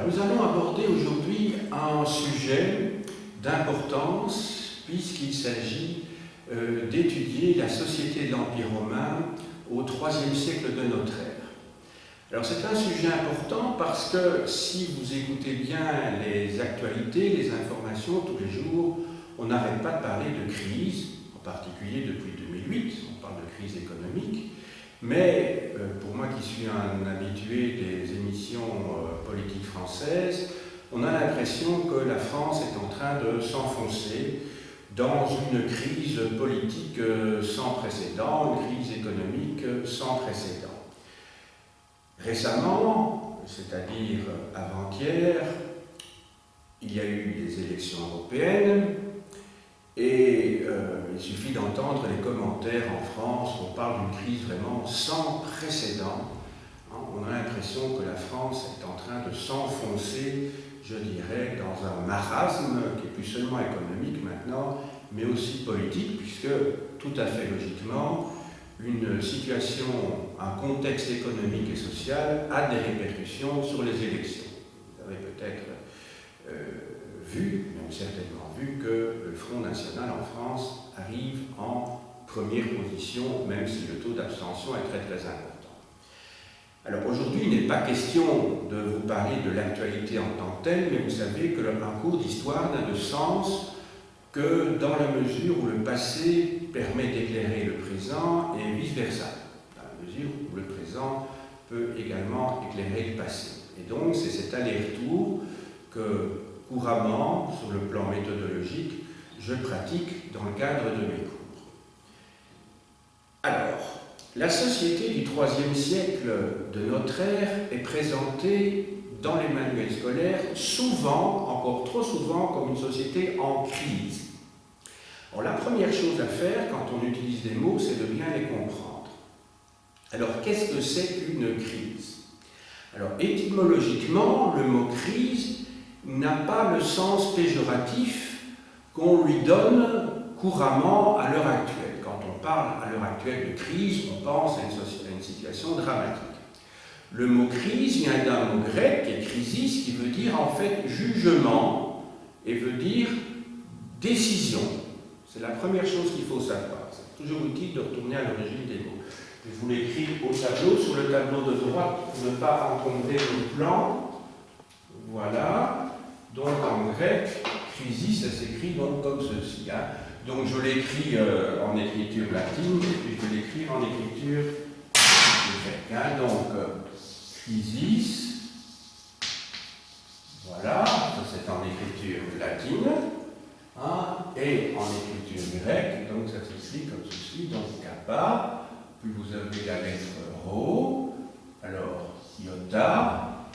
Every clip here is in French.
nous allons aborder aujourd'hui un sujet d'importance puisqu'il s'agit d'étudier la société de l'Empire romain au IIIe siècle de notre ère. Alors c'est un sujet important parce que si vous écoutez bien les actualités, les informations tous les jours, on n'arrête pas de parler de crise, en particulier depuis 2008, on parle de crise économique, mais pour moi qui suis un habitué des émissions politiques françaises, on a l'impression que la France est en train de s'enfoncer dans une crise politique sans précédent, une crise économique sans précédent. Récemment, c'est-à-dire avant-hier, il y a eu des élections européennes et il suffit d'entendre les commentaires en France, on parle d'une crise vraiment sans précédent. On a l'impression que la France est en train de s'enfoncer, je dirais, dans un marasme qui est plus seulement économique maintenant, mais aussi politique, puisque tout à fait logiquement, une situation, un contexte économique et social a des répercussions sur les élections. Vous avez peut-être vu, même certainement vu, que le Front National en France arrive en première position, même si le taux d'abstention est très très important. Alors aujourd'hui, il n'est pas question de vous parler de l'actualité en tant que telle, mais vous savez que un cours d'histoire n'a de sens que dans la mesure où le passé permet d'éclairer le présent et vice-versa, dans la mesure où le présent peut également éclairer le passé. Et donc c'est cet aller-retour que couramment, sur le plan méthodologique, je pratique dans le cadre de mes cours. Alors, la société du IIIe siècle de notre ère est présentée dans les manuels scolaires souvent, encore trop souvent, comme une société en crise. Alors, la première chose à faire quand on utilise des mots, c'est de bien les comprendre. Alors, qu'est-ce que c'est qu'une crise? Alors, étymologiquement, le mot crise n'a pas le sens péjoratif qu'on lui donne couramment à l'heure actuelle. Quand on parle à l'heure actuelle de crise, on pense à une situation dramatique. Le mot crise vient d'un mot grec, qui est crisis, qui veut dire en fait jugement et veut dire décision. C'est la première chose qu'il faut savoir. C'est toujours utile de retourner à l'origine des mots. Je vous l'écris au tableau, sur le tableau de droite, pour ne pas encombrer le plan. Voilà. Donc en grec, crisis, ça s'écrit donc comme ceci. Donc je l'écris en écriture latine et puis je vais l'écrire en écriture grecque. Donc crisis, voilà, ça c'est en écriture latine, et en écriture grecque, donc ça s'écrit comme ceci, donc kappa, puis vous avez la lettre rho, alors iota,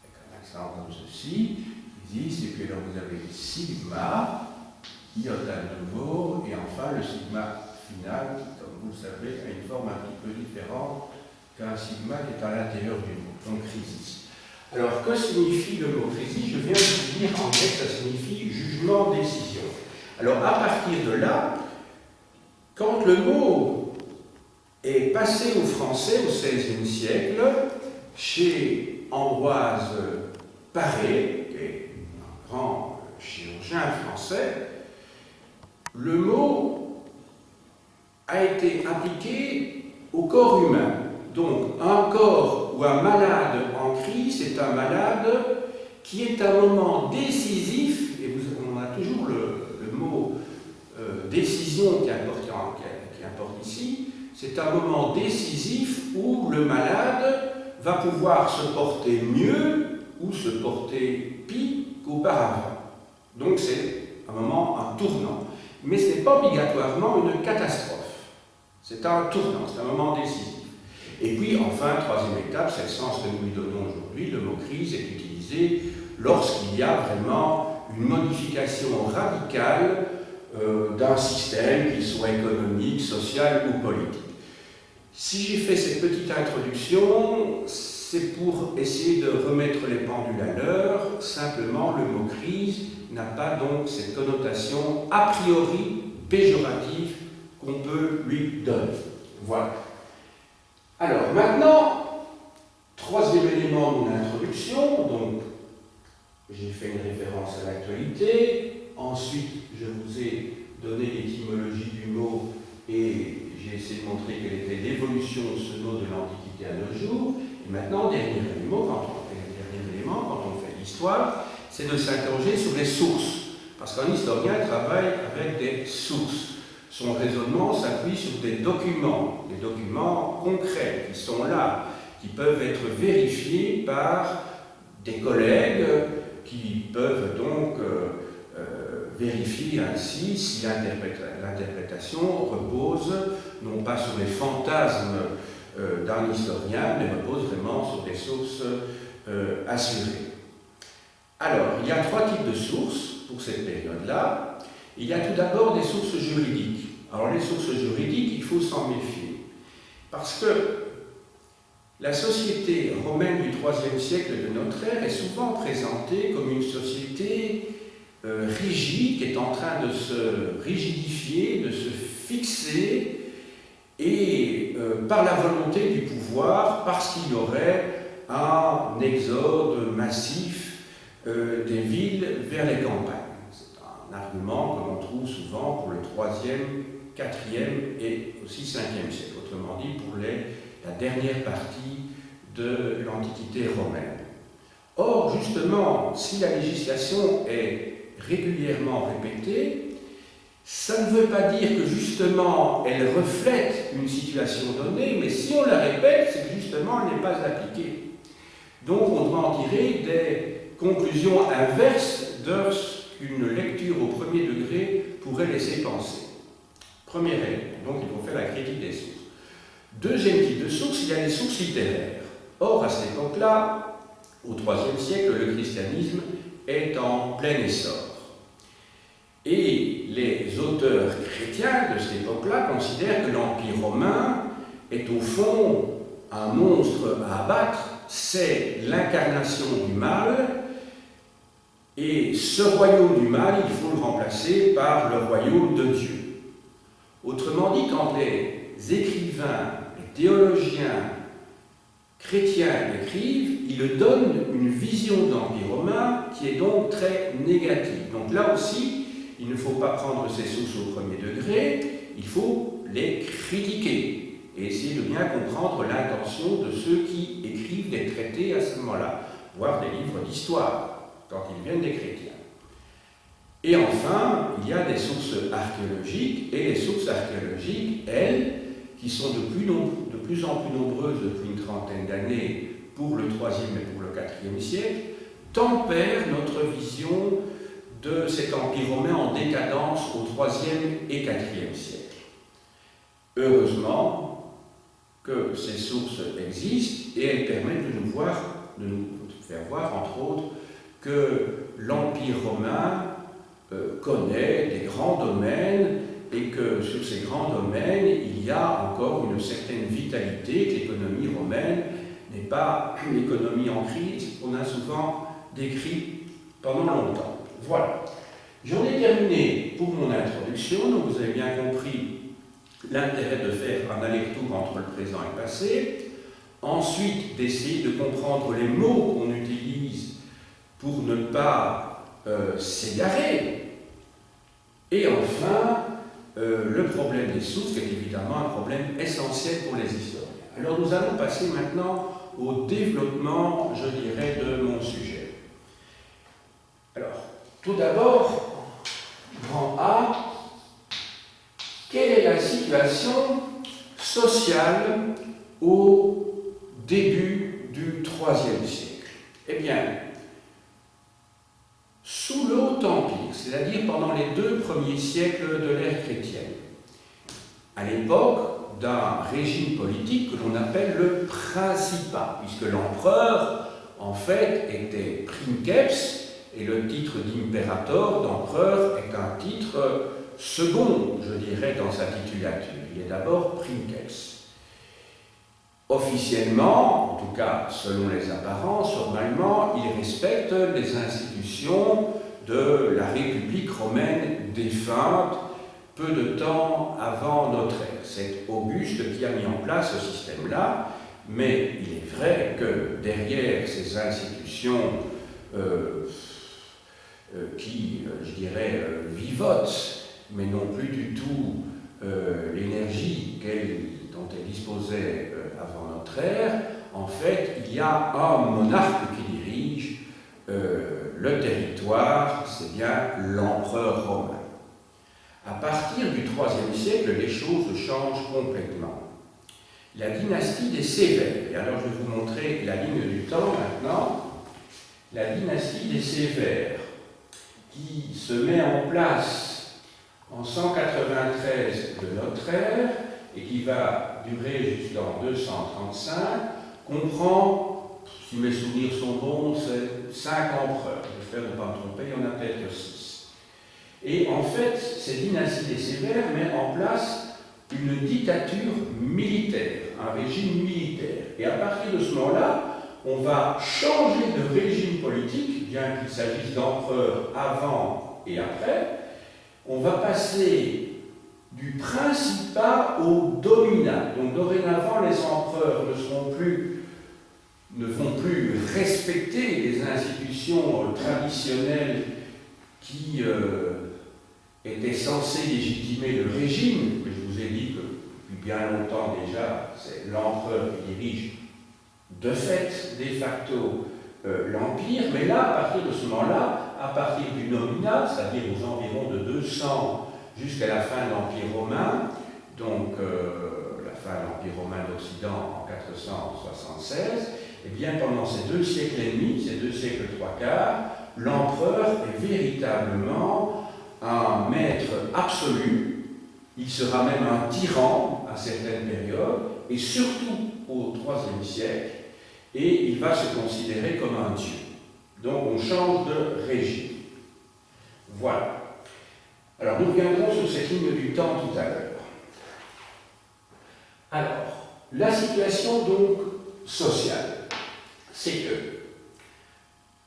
avec un accent comme ceci, et puis alors vous avez sigma, iota de nouveau, et enfin le sigma final, qui, comme vous le savez, a une forme un petit peu différente qu'un sigma qui est à l'intérieur du mot, donc crisis. Alors, que signifie le mot crisis? Je viens de vous dire en grec, ça signifie jugement, décision. Alors, à partir de là, quand le mot est passé au français au XVIe siècle, chez Ambroise Paré, qui est un grand chirurgien français, le mot a été appliqué au corps humain. Donc, un corps ou un malade en crise, c'est un malade qui est à un moment décisif, et on a toujours le mot décision qui importe ici, c'est un moment décisif où le malade va pouvoir se porter mieux ou se porter pire qu'auparavant. Donc c'est un moment, un tournant. Mais ce n'est pas obligatoirement une catastrophe. C'est un tournant, c'est un moment décisif. Et puis enfin, troisième étape, c'est le sens que nous lui donnons aujourd'hui, le mot crise est utilisé lorsqu'il y a vraiment une modification radicale d'un système, qu'il soit économique, social ou politique. Si j'ai fait cette petite introduction, c'est pour essayer de remettre les pendules à l'heure. Simplement, le mot crise n'a pas donc cette connotation a priori péjorative qu'on peut lui donner. Voilà. Alors maintenant, troisième élément de mon introduction, donc j'ai fait une référence à l'actualité. Ensuite, je vous ai donné l'étymologie du mot et j'ai essayé de montrer quelle était l'évolution de ce mot de l'Antiquité à nos jours. Et maintenant, dernier élément, quand on fait l'histoire, c'est de s'interroger sur les sources. Parce qu'un historien travaille avec des sources. Son raisonnement s'appuie sur des documents concrets qui sont là, qui peuvent être vérifiés par des collègues qui peuvent donc vérifier ainsi si l'interprétation repose non pas sur les fantasmes d'un historien, mais repose vraiment sur des sources assurées. Alors, il y a trois types de sources pour cette période-là. Il y a tout d'abord des sources juridiques. Alors, les sources juridiques, il faut s'en méfier. Parce que la société romaine du IIIe siècle de notre ère est souvent présentée comme une société rigide, qui est en train de se rigidifier, de se fixer, et par la volonté du pouvoir, parce qu'il y aurait un exode massif des villes vers les campagnes. C'est un argument que l'on trouve souvent pour le IIIe, IVe et aussi Ve siècle, autrement dit pour la dernière partie de l'Antiquité romaine. Or, justement, si la législation est régulièrement répétée, ça ne veut pas dire que justement elle reflète une situation donnée, mais si on la répète, c'est que justement elle n'est pas appliquée. Donc on doit en tirer des conclusions inverses de ce qu'une lecture au premier degré pourrait laisser penser. Premier élément, donc il faut faire la critique des sources. Deuxième type de source, il y a les sources littéraires. Or, à cette époque-là, au IIIe siècle, le christianisme est en plein essor. Et les auteurs chrétiens de cette époque-là considèrent que l'Empire romain est au fond un monstre à abattre, c'est l'incarnation du mal, et ce royaume du mal, il faut le remplacer par le royaume de Dieu. Autrement dit, quand les écrivains, les théologiens chrétiens écrivent, ils donnent une vision de l'Empire romain qui est donc très négative. Donc là aussi, il ne faut pas prendre ces sources au premier degré, il faut les critiquer et essayer de bien comprendre l'intention de ceux qui écrivent des traités à ce moment-là, voire des livres d'histoire, quand ils viennent des chrétiens. Et enfin, il y a des sources archéologiques, et les sources archéologiques, elles, qui sont de plus en plus nombreuses depuis une trentaine d'années pour le IIIe et pour le IVe siècle, tempèrent notre vision de cet empire romain en décadence au IIIe et IVe siècle. Heureusement que ces sources existent et elles permettent de nous faire voir, entre autres, que l'empire romain connaît des grands domaines et que sur ces grands domaines, il y a encore une certaine vitalité, que l'économie romaine n'est pas une économie en crise qu'on a souvent décrit pendant longtemps. Voilà. J'en ai terminé pour mon introduction, donc vous avez bien compris l'intérêt de faire un aller-retour entre le présent et le passé, ensuite d'essayer de comprendre les mots qu'on utilise pour ne pas s'égarer, et enfin le problème des sources, qui est évidemment un problème essentiel pour les historiens. Alors nous allons passer maintenant au développement, je dirais, de mon sujet. Alors, tout d'abord, grand A, quelle est la situation sociale au début du IIIe siècle? Eh bien, sous le Haut Empire, c'est-à-dire pendant les 2 premiers siècles de l'ère chrétienne, à l'époque d'un régime politique que l'on appelle le Principat, puisque l'empereur, en fait, était princeps, et le titre d'imperator, d'empereur, est un titre second, je dirais, dans sa titulature. Il est d'abord princeps. Officiellement, en tout cas selon les apparences, normalement, il respecte les institutions de la République romaine défunte peu de temps avant notre ère. C'est Auguste qui a mis en place ce système-là, mais il est vrai que derrière ces institutions qui, je dirais, vivote, mais non plus du tout l'énergie dont elle disposait avant notre ère, en fait, il y a un monarque qui dirige le territoire, c'est bien l'empereur romain. À partir du IIIe siècle, les choses changent complètement. La dynastie des Sévères, et alors je vais vous montrer la ligne du temps maintenant, la dynastie des Sévères, qui se met en place en 193 de notre ère et qui va durer jusqu'en 235, comprend, si mes souvenirs sont bons, c'est 5 empereurs. J'espère ne pas me tromper, il y en a peut-être 6. Et en fait, cette dynastie des Sévères met en place une dictature militaire, un régime militaire. Et à partir de ce moment-là, on va changer de régime politique, bien qu'il s'agisse d'empereurs avant et après. On va passer du principat au dominat. Donc dorénavant, les empereurs ne vont plus respecter les institutions traditionnelles qui étaient censées légitimer le régime. Je vous ai dit que depuis bien longtemps déjà, c'est l'empereur qui dirige de fait, de facto, l'Empire, mais là, à partir de ce moment-là, à partir du nominat, c'est-à-dire aux environs de 200 jusqu'à la fin de l'Empire romain, donc la fin de l'Empire romain d'Occident en 476, et bien pendant ces 2 siècles et demi, ces 2 siècles 3/4, l'empereur est véritablement un maître absolu, il sera même un tyran à certaines périodes, et surtout au IIIe siècle, et il va se considérer comme un dieu. Donc on change de régime. Voilà. Alors nous reviendrons sur cette ligne du temps tout à l'heure. Alors, la situation donc sociale, c'est que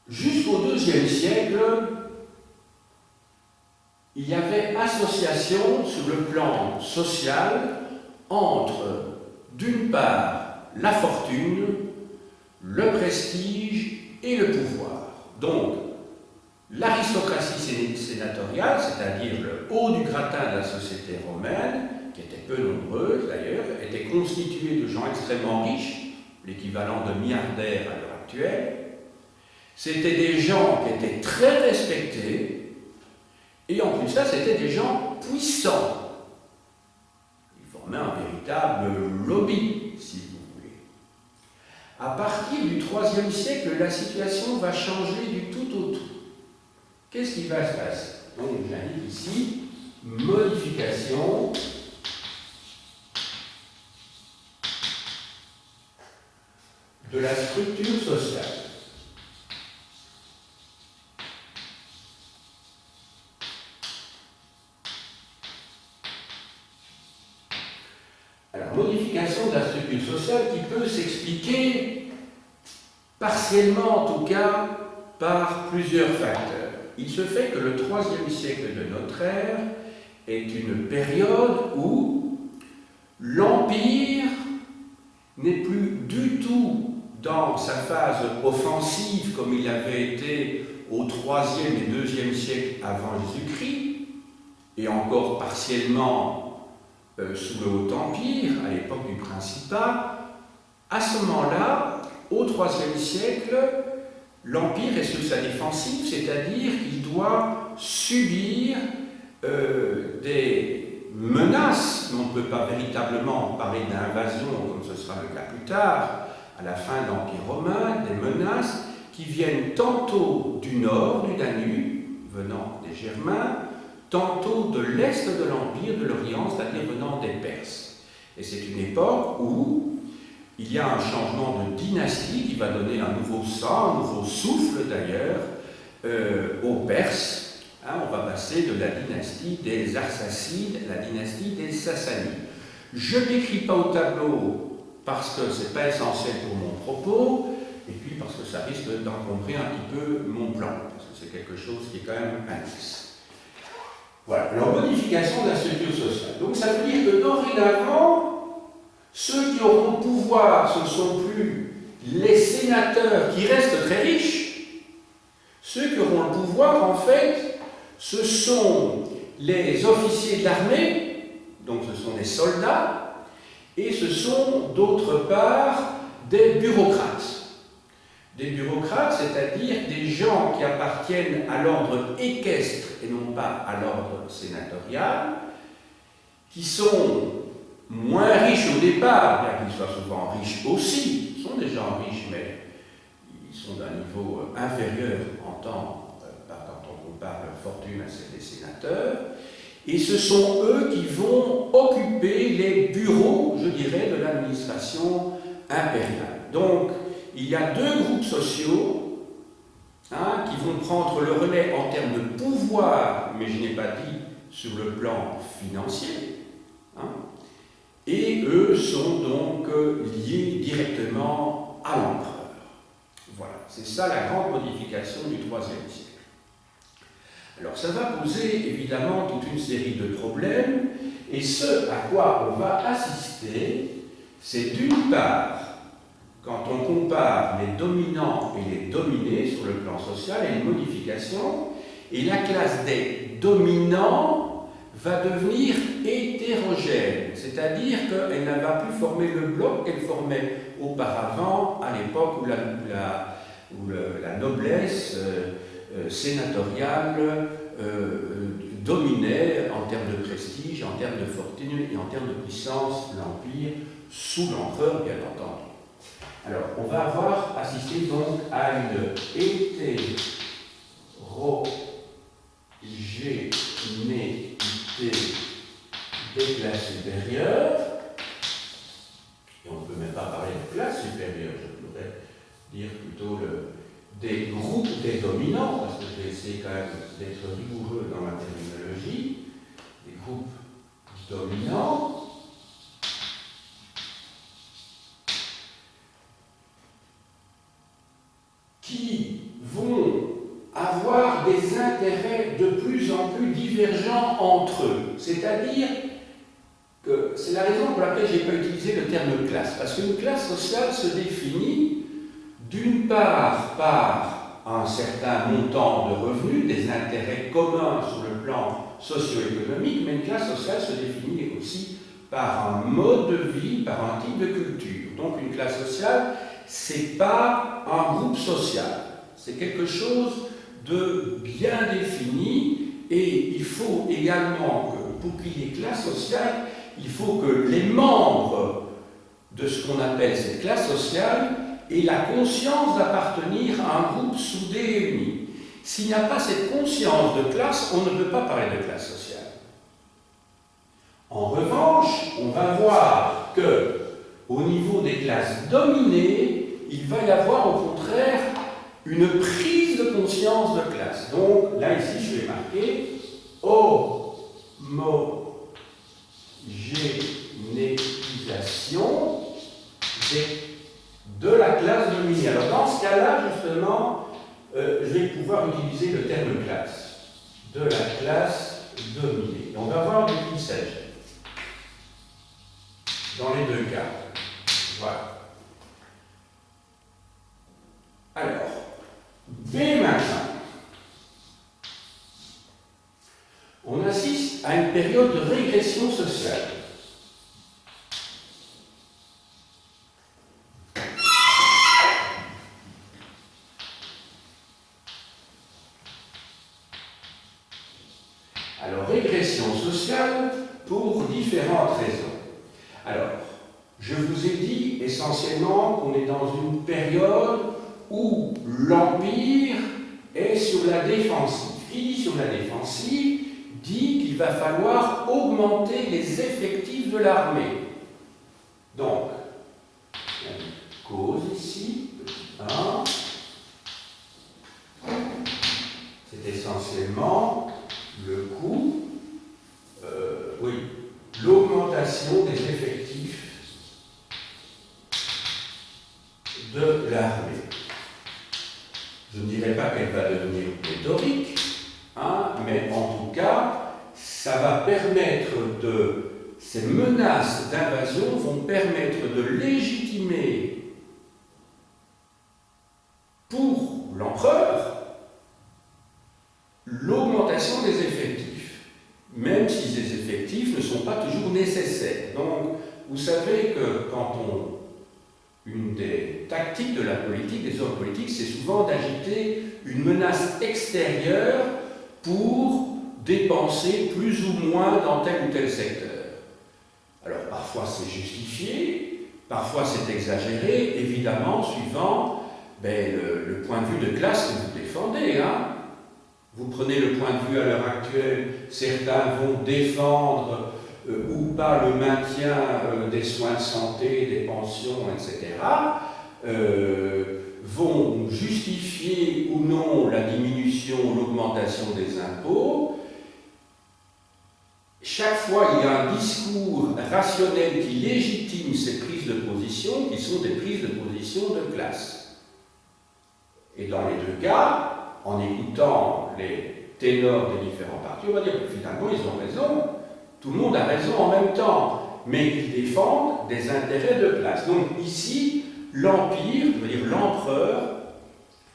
jusqu'au IIe siècle, il y avait association sur le plan social entre, d'une part, la fortune, le prestige et le pouvoir. Donc, l'aristocratie sénatoriale, c'est-à-dire le haut du gratin de la société romaine, qui était peu nombreuse d'ailleurs, était constituée de gens extrêmement riches, l'équivalent de milliardaires à l'heure actuelle. C'était des gens qui étaient très respectés, et en plus de ça, c'était des gens puissants. Ils formaient un véritable lobby, si vous voulez. À partir du IIIe siècle, la situation va changer du tout au tout. Qu'est-ce qui va se passer? Donc, j'indique ici modification de la structure sociale. Alors, modification de la structure sociale qui peut s'expliquer partiellement, en tout cas, par plusieurs facteurs. Il se fait que le IIIe siècle de notre ère est une période où l'Empire n'est plus du tout dans sa phase offensive comme il avait été au IIIe et IIe siècle avant Jésus-Christ, et encore partiellement sous le Haut-Empire, à l'époque du Principat. À ce moment-là, au IIIe siècle, l'Empire est sur sa défensive, c'est-à-dire qu'il doit subir des menaces, mais on ne peut pas véritablement parler d'invasion comme ce sera le cas plus tard, à la fin de l'Empire romain, des menaces qui viennent tantôt du nord du Danube, venant des Germains, tantôt de l'est de l'Empire, de l'Orient, c'est-à-dire venant des Perses. Et c'est une époque où il y a un changement de dynastie qui va donner un nouveau sang, un nouveau souffle d'ailleurs, aux Perses. On va passer de la dynastie des Arsacides à la dynastie des Sassanides. Je ne l'écris pas au tableau parce que ce n'est pas essentiel pour mon propos, et puis parce que ça risque d'encombrer un petit peu mon plan, parce que c'est quelque chose qui est quand même annexe. Voilà, alors modification de la structure sociale. Donc ça veut dire que dorénavant, ceux qui auront le pouvoir, ce ne sont plus les sénateurs qui restent très riches, Ceux qui auront le pouvoir, en fait, ce sont les officiers de l'armée, donc ce sont des soldats, et ce sont d'autre part des bureaucrates. Des bureaucrates, c'est-à-dire des gens qui appartiennent à l'ordre équestre et non pas à l'ordre sénatorial, qui sont moins riches au départ, bien qu'ils soient souvent riches aussi, ils sont des gens riches, mais ils sont d'un niveau inférieur en temps, quand on compare leur fortune à celle des sénateurs, et ce sont eux qui vont occuper les bureaux, je dirais, de l'administration impériale. Donc, il y a deux groupes sociaux qui vont prendre le relais en termes de pouvoir, mais je n'ai pas dit sur le plan financier, et eux sont donc liés directement à l'empereur. Voilà, c'est ça la grande modification du IIIe siècle. Alors ça va poser évidemment toute une série de problèmes, et ce à quoi on va assister, c'est d'une part, quand on compare les dominants et les dominés sur le plan social, il y a une modification, et la classe des dominants va devenir hétérogène, c'est-à-dire qu'elle ne va plus former le bloc qu'elle formait auparavant, à l'époque où la noblesse sénatoriale dominait en termes de prestige, en termes de fortune et en termes de puissance l'Empire, sous l'empereur bien entendu. Alors, on va avoir assisté donc à une hétérogénéité des classes supérieures, et on ne peut même pas parler de classe supérieure, je pourrais dire plutôt des groupes des dominants, parce que je vais essayer quand même d'être rigoureux dans ma terminologie, des groupes dominants, qui vont avoir des intérêts de plus en plus divergents entre eux. C'est-à-dire que c'est la raison pour laquelle je n'ai pas utilisé le terme classe, parce qu'une classe sociale se définit d'une part par un certain montant de revenus, des intérêts communs sur le plan socio-économique, mais une classe sociale se définit aussi par un mode de vie, par un type de culture. Donc une classe sociale, c'est pas un groupe social, c'est quelque chose de bien défini, et il faut également que, pour qu'il y ait classe sociale, il faut que les membres de ce qu'on appelle cette classe sociale aient la conscience d'appartenir à un groupe soudé et uni. S'il n'y a pas cette conscience de classe, on ne peut pas parler de classe sociale. En revanche, on va voir que, au niveau des classes dominées, il va y avoir au contraire une prise de conscience de classe. Donc, là, ici, je vais marquer homogénéisation de la classe dominée. Alors, dans ce cas-là, justement, je vais pouvoir utiliser le terme classe, de la classe dominée. Et on va voir de qui il s'agit, dans les deux cas. Voilà. Alors, B maintenant. On assiste à une période de régression sociale. Alors, régression sociale pour différentes raisons. Alors, je vous ai dit essentiellement qu'on est dans une période où l'Empire est sur la défensive. Qui dit sur la défensive dit qu'il va falloir augmenter les effectifs de l'armée. Donc, il y a une cause ici, petit 1. C'est essentiellement le coût, l'augmentation des effectifs de l'armée. Je ne dirais pas qu'elle va devenir pléthorique, mais en tout cas, ça va permettre ces menaces d'invasion vont permettre de légitimer pour l'empereur l'augmentation des effectifs, même si ces effectifs ne sont pas toujours nécessaires. Donc, vous savez que une des tactiques de la politique, des hommes politiques, c'est souvent d'agiter une menace extérieure pour dépenser plus ou moins dans tel ou tel secteur. Alors parfois c'est justifié, parfois c'est exagéré, évidemment, suivant le point de vue de classe que vous défendez. Vous prenez le point de vue à l'heure actuelle, certains vont défendre ou pas le maintien des soins de santé, des pensions, etc., vont justifier ou non la diminution ou l'augmentation des impôts. Chaque fois, il y a un discours rationnel qui légitime ces prises de position, qui sont des prises de position de classe. Et dans les deux cas, en écoutant les ténors des différents partis, on va dire que finalement, ils ont raison. Tout le monde a raison en même temps, mais ils défendent des intérêts de classe. Donc ici, l'Empire, je veux dire l'empereur,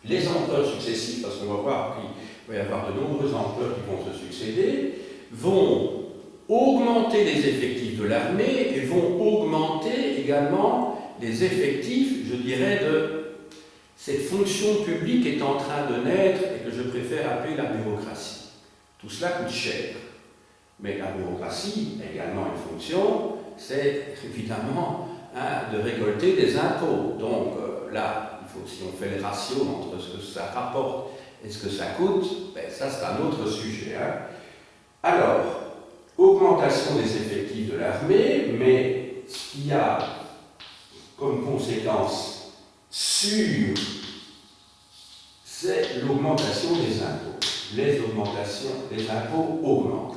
les empereurs successifs, parce qu'on va voir qu'il va y avoir de nombreux empereurs qui vont se succéder, vont augmenter les effectifs de l'armée et vont augmenter également les effectifs, je dirais, de cette fonction publique qui est en train de naître et que je préfère appeler la bureaucratie. Tout cela coûte cher. Mais la bureaucratie a également une fonction, c'est évidemment de récolter des impôts. Donc là, si on fait le ratio entre ce que ça rapporte et ce que ça coûte, ça c'est un autre sujet. Alors, augmentation des effectifs de l'armée, mais ce qu'il y a comme conséquence sûre, c'est l'augmentation des impôts. Les impôts augmentent.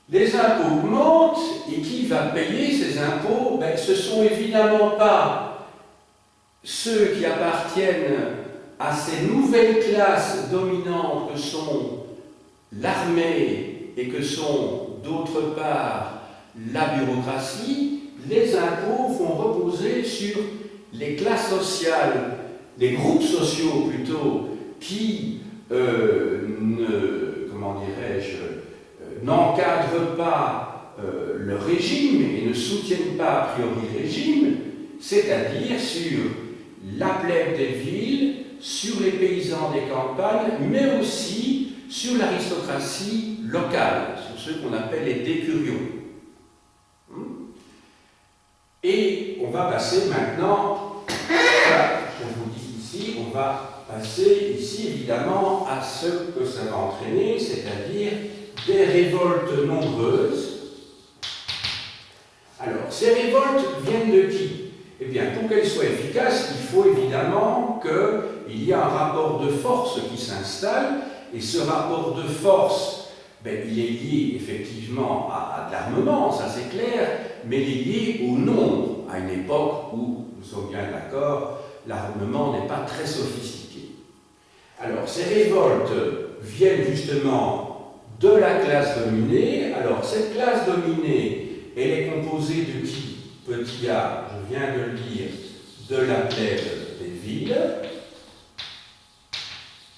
Les impôts augmentent, et qui va payer ces impôts? Ce ne sont évidemment pas ceux qui appartiennent à ces nouvelles classes dominantes que sont l'armée et que sont d'autre part la bureaucratie. Les impôts vont reposer sur les classes sociales, les groupes sociaux plutôt, qui n'encadrent pas le régime et ne soutiennent pas a priori le régime, c'est-à-dire sur la plèbe des villes, sur les paysans des campagnes, mais aussi sur l'aristocratie locale, sur ceux qu'on appelle les décurions. Et on va passer maintenant, je vous dis ici, on va passer ici évidemment à ce que ça va entraîner, c'est-à-dire des révoltes nombreuses. Alors, ces révoltes viennent de qui? Eh bien, pour qu'elles soient efficaces, il faut évidemment qu'il y ait un rapport de force qui s'installe, et ce rapport de force, il est lié effectivement à de l'armement, ça c'est clair, mais il est lié au nombre, à une époque où, nous sommes bien d'accord, l'armement n'est pas très sophistiqué. Alors, ces révoltes viennent justement de la classe dominée. Alors, cette classe dominée, elle est composée de qui? Petit a, je viens de le dire, de la plèbe des villes,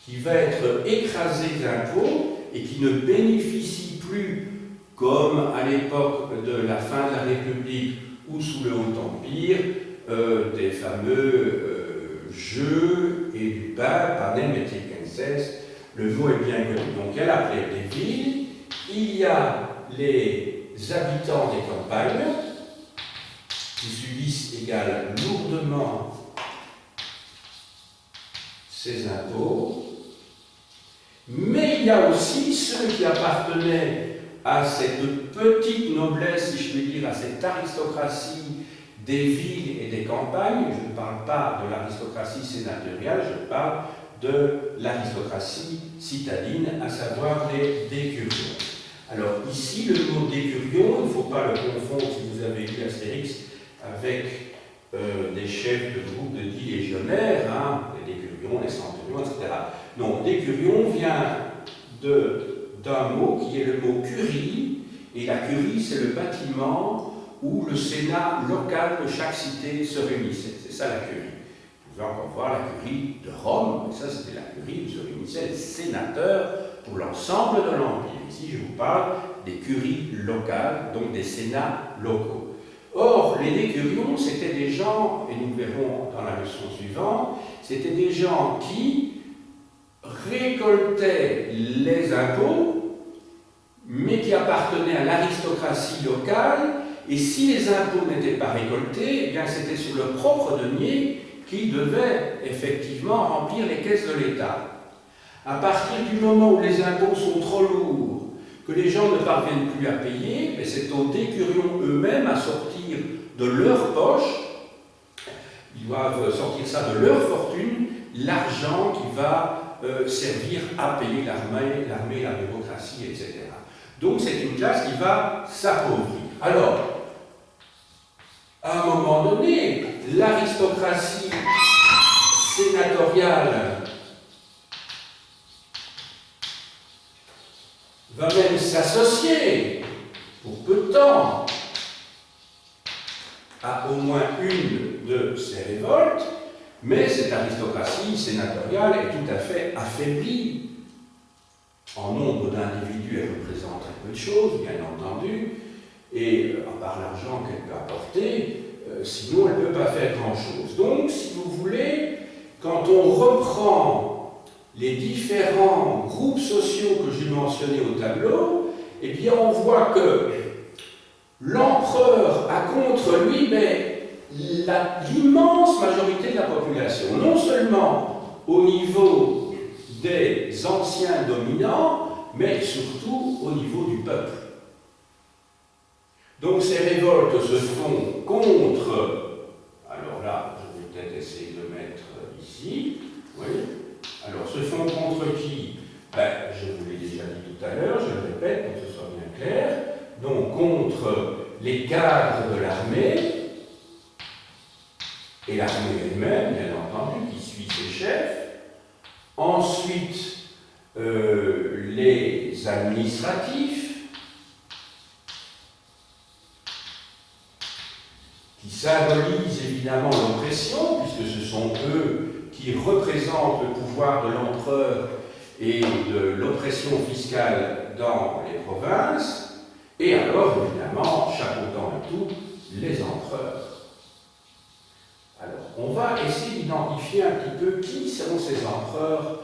qui va être écrasée d'impôts et qui ne bénéficie plus, comme à l'époque de la fin de la République ou sous le Haut-Empire, des fameux jeux et du pain, panem et circenses, le mot est bien connu. Donc il y a la plèbe des villes, il y a les habitants des campagnes, qui subissent lourdement ces impôts, mais il y a aussi ceux qui appartenaient à cette petite noblesse, si je puis dire, à cette aristocratie des villes et des campagnes. Je ne parle pas de l'aristocratie sénatoriale, je parle de l'aristocratie citadine, à savoir les décurions. Alors ici, le mot décurion, il ne faut pas le confondre, si vous avez lu Astérix, avec des chefs de groupe de 10 légionnaires, les décurions, les centurions, etc. Non, décurion vient d'un mot qui est le mot curie, et la curie, c'est le bâtiment où le sénat local de chaque cité se réunissait. C'est ça la curie. pouvez encore voir la curie de Rome, et ça c'était la curie où se réunissaient les sénateurs pour l'ensemble de l'Empire. Ici je vous parle des curies locales, donc des sénats locaux. Or, les décurions, c'était des gens, et nous verrons dans la leçon suivante, c'était des gens qui récoltaient les impôts, mais qui appartenaient à l'aristocratie locale, et si les impôts n'étaient pas récoltés, eh bien c'était sur leur propre denier qu'ils devaient effectivement remplir les caisses de l'État. À partir du moment où les impôts sont trop lourds, que les gens ne parviennent plus à payer, c'est aux décurions eux-mêmes à sortir de leur poche, ils doivent sortir ça de leur fortune, l'argent qui va servir à payer l'armée, la bureaucratie, etc. Donc c'est une classe qui va s'appauvrir. Alors, à un moment donné, l'aristocratie sénatoriale va même s'associer, pour peu de temps, à au moins une de ces révoltes, mais cette aristocratie sénatoriale est tout à fait affaiblie. En nombre d'individus, elle représente très peu de choses, bien entendu, et à part l'argent qu'elle peut apporter, sinon elle ne peut pas faire grand-chose. Donc, si vous voulez, quand on reprend les différents groupes sociaux que j'ai mentionnés au tableau, eh bien on voit que l'empereur a contre lui l'immense majorité de la population, non seulement au niveau des anciens dominants, mais surtout au niveau du peuple. Donc ces révoltes se font contre, alors là, je vais peut-être essayer de mettre ici, oui. Alors, se font contre qui? Je vous l'ai déjà dit tout à l'heure, je le répète pour que ce soit bien clair. Donc, contre les cadres de l'armée, et l'armée elle-même, bien entendu, qui suit ses chefs. Ensuite, les administratifs, qui symbolisent évidemment l'oppression, puisque ce sont eux qui représentent le pouvoir de l'empereur et de l'oppression fiscale dans les provinces, et alors, évidemment, chapeautant le tout, les empereurs. Alors, on va essayer d'identifier un petit peu qui seront ces empereurs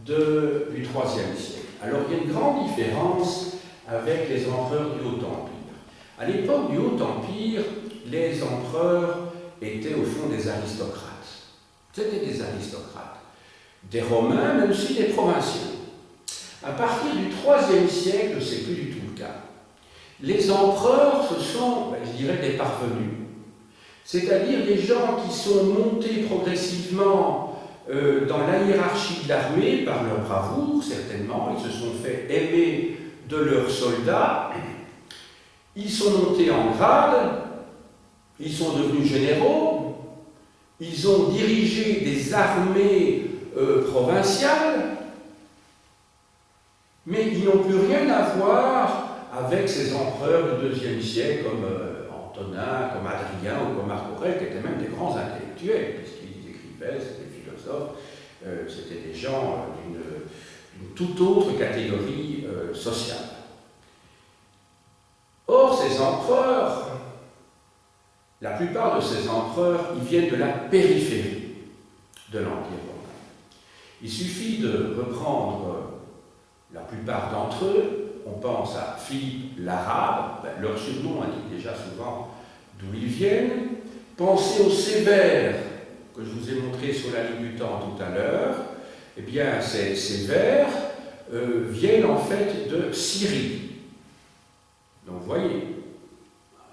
du IIIe siècle. Alors, il y a une grande différence avec les empereurs du Haut-Empire. À l'époque du Haut-Empire, les empereurs étaient au fond des aristocrates. C'était des aristocrates, des Romains, mais aussi des provinciaux. À partir du IIIe siècle, ce n'est plus du tout le cas. Les empereurs, ce sont, je dirais, des parvenus. C'est-à-dire des gens qui sont montés progressivement dans la hiérarchie de l'armée par leur bravoure, certainement. Ils se sont fait aimer de leurs soldats. Ils sont montés en grade. Ils sont devenus généraux. Ils ont dirigé des armées provinciales, mais ils n'ont plus rien à voir avec ces empereurs du IIe siècle comme Antonin, comme Adrien ou comme Marc Aurèle, qui étaient même des grands intellectuels, puisqu'ils écrivaient, c'était des philosophes, c'était des gens d'une toute autre catégorie sociale. Or, ces empereurs, la plupart de ces empereurs, ils viennent de la périphérie de l'Empire romain. Il suffit de reprendre la plupart d'entre eux. On pense à Philippe l'Arabe, leur surnom indique déjà souvent d'où ils viennent. Pensez aux Sévères, que je vous ai montré sur la ligne du temps tout à l'heure. Eh bien, ces Sévères viennent en fait de Syrie. Donc, vous voyez,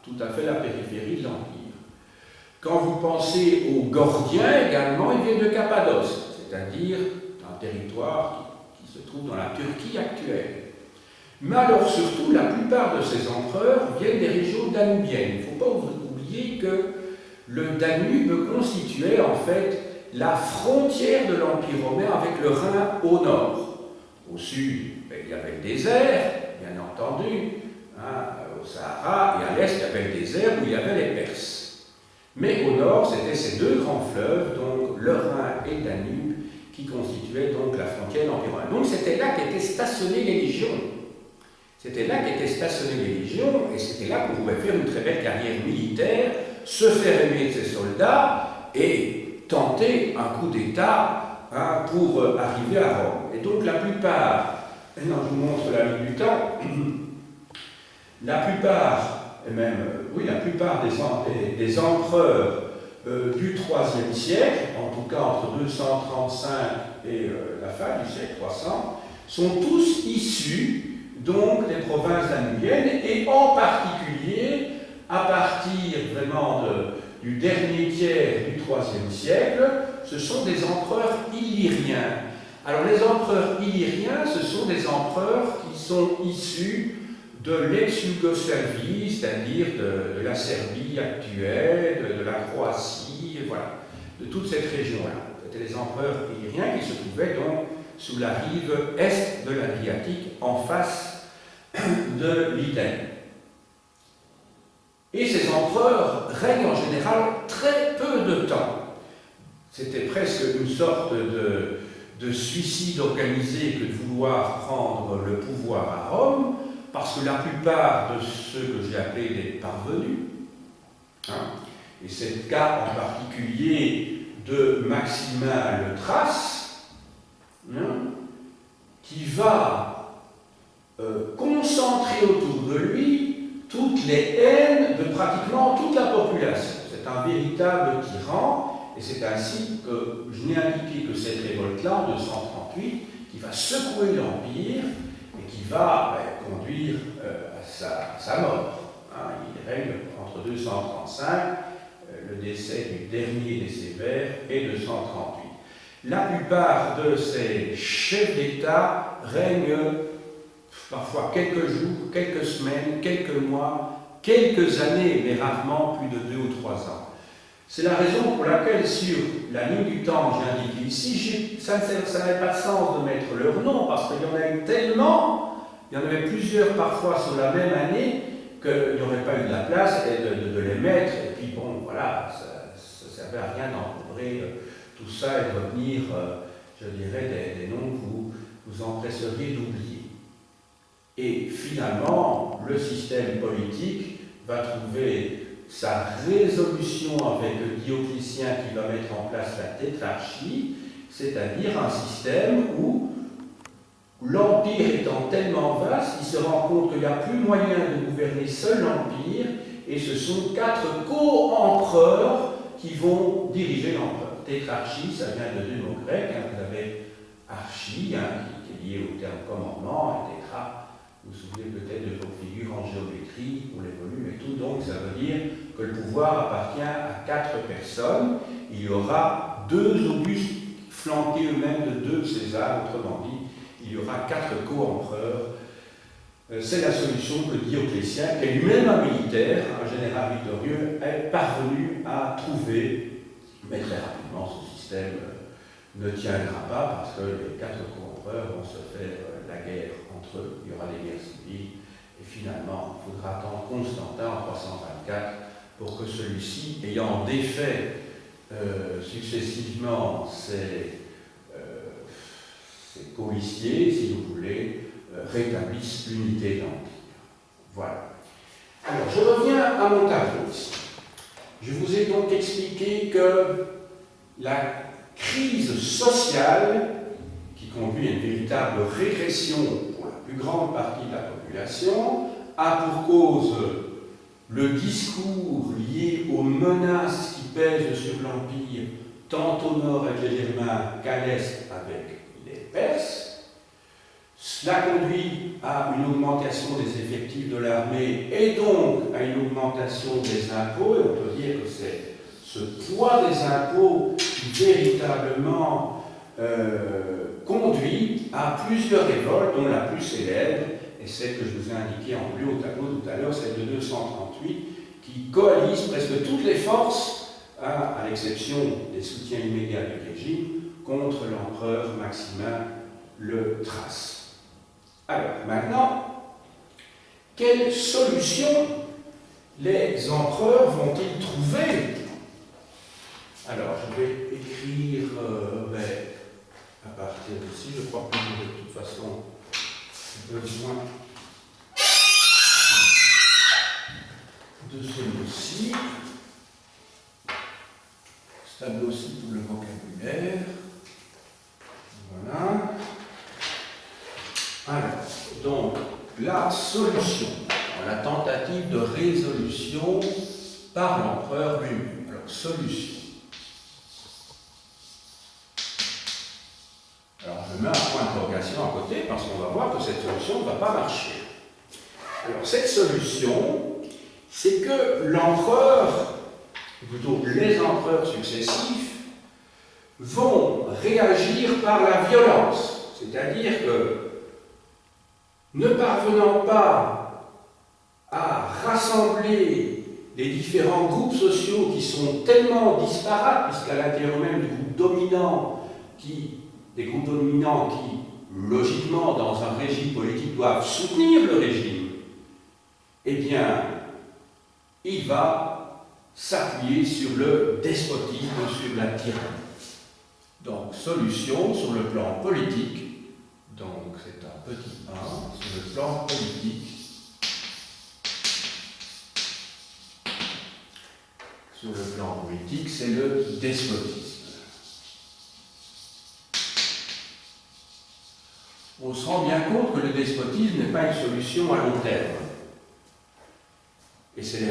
tout à fait la périphérie de l'Empire. Quand vous pensez aux Gordiens également, ils viennent de Cappadoce, c'est-à-dire un territoire qui se trouve dans la Turquie actuelle. Mais alors surtout, la plupart de ces empereurs viennent des régions danubiennes. Il ne faut pas oublier que le Danube constituait en fait la frontière de l'Empire romain avec le Rhin au nord. Au sud, il y avait le désert, bien entendu, au Sahara, et à l'est, il y avait le désert où il y avait les Perses. Mais au nord, c'était ces deux grands fleuves, donc le Rhin et le Danube, qui constituaient donc la frontière empirique. Donc c'était là qu'étaient stationnées les légions. C'était là qu'étaient stationnées les légions, et c'était là qu'on pouvait faire une très belle carrière militaire, se faire aimer de ses soldats, et tenter un coup d'État pour arriver à Rome. Et donc la plupart, maintenant je vous montre la ligne du temps, la plupart, et même, oui, la plupart des empereurs du IIIe siècle, en tout cas entre 235 et la fin du siècle 300, sont tous issus donc des provinces danubiennes, et en particulier à partir vraiment du dernier tiers du IIIe siècle, ce sont des empereurs illyriens. Alors les empereurs illyriens, ce sont des empereurs qui sont issus de l'ex-Yougoslavie, c'est-à-dire de la Serbie actuelle, de la Croatie, voilà, de toute cette région-là. C'était les empereurs illyriens qui se trouvaient donc sous la rive est de l'Adriatique, en face de l'Italie. Et ces empereurs règnent en général très peu de temps. C'était presque une sorte de suicide organisé que de vouloir prendre le pouvoir à Rome, parce que la plupart de ceux que j'ai appelés des parvenus, et c'est le cas en particulier de Maximin le Thrace, qui va concentrer autour de lui toutes les haines de pratiquement toute la population. C'est un véritable tyran, et c'est ainsi que je n'ai indiqué que cette révolte-là, en 238, qui va secouer l'Empire et qui va conduire à sa mort. Il règne entre 235, le décès du dernier des Sévères, et 238. La plupart de ces chefs d'État règnent parfois quelques jours, quelques semaines, quelques mois, quelques années, mais rarement plus de 2 ou 3 ans. C'est la raison pour laquelle, sur la ligne du temps, j'ai indiqué ici, ça n'avait pas de sens de mettre leur nom, parce qu'il y en a eu tellement, il y en avait plusieurs parfois sur la même année, qu'il n'y aurait pas eu de la place et de les mettre, et puis bon, voilà, ça ne servait à rien d'encombrer tout ça et de retenir, je dirais, des noms que vous empresseriez d'oublier. Et finalement, le système politique va trouver sa résolution avec Dioclétien qui va mettre en place la tétrarchie, c'est-à-dire un système où l'Empire étant tellement vaste, il se rend compte qu'il n'y a plus moyen de gouverner seul l'Empire, et ce sont 4 co-empereurs qui vont diriger l'empereur. Tétrarchie, ça vient de 2 mots grecs, vous avez archi, qui est lié au terme commandement, et tétra. Vous vous souvenez peut-être de vos figures en géométrie pour les volumes et tout, donc ça veut dire que le pouvoir appartient à 4 personnes. Il y aura 2 augustes flanqués eux-mêmes de 2 Césars, autrement dit, il y aura 4 co-empereurs. C'est la solution que Dioclétien, qui est lui-même un militaire, un général victorieux, est parvenu à trouver, mais très rapidement ce système ne tiendra pas parce que les 4 co-empereurs vont se faire la guerre entre eux, il y aura des guerres civiles, et finalement, il faudra attendre Constantin en 324 pour que celui-ci, ayant défait successivement ses colistiers, si vous voulez, rétablisse l'unité d'Empire. Voilà. Alors, je reviens à mon tableau ici. Je vous ai donc expliqué que la crise sociale qui conduit à une véritable régression pour la plus grande partie de la population, a pour cause le discours lié aux menaces qui pèsent sur l'Empire, tant au nord avec les Germains qu'à l'est avec les Perses. Cela conduit à une augmentation des effectifs de l'armée et donc à une augmentation des impôts, et on peut dire que c'est ce poids des impôts qui véritablement conduit à plusieurs révoltes, dont la plus célèbre est celle que je vous ai indiquée en bleu au tableau tout à l'heure, celle de 238, qui coalise presque toutes les forces, à l'exception des soutiens immédiats du régime, contre l'empereur Maximin le Thrace. Alors, maintenant, quelle solution les empereurs vont-ils trouver Alors, je vais écrire à partir d'ici. Je crois que de toute façon besoin de celui-ci. Ce tableau-ci pour le vocabulaire. Voilà. Alors, donc, la solution, la tentative de résolution par l'empereur lui-même. Alors, solution. Alors, je mets un point d'interrogation à côté parce qu'on va voir que cette solution ne va pas marcher. Alors, cette solution, c'est que l'empereur, plutôt les empereurs successifs, vont réagir par la violence. C'est-à-dire que, ne parvenant pas à rassembler les différents groupes sociaux qui sont tellement disparates, puisqu'à l'intérieur même du groupe dominant, des groupes dominants qui, logiquement, dans un régime politique, doivent soutenir le régime, eh bien, il va s'appuyer sur le despotisme, sur la tyrannie. Donc, solution sur le plan politique, donc c'est un petit 1, sur le plan politique. Sur le plan politique, c'est le despotisme. On se rend bien compte que le despotisme n'est pas une solution à long terme. Et c'est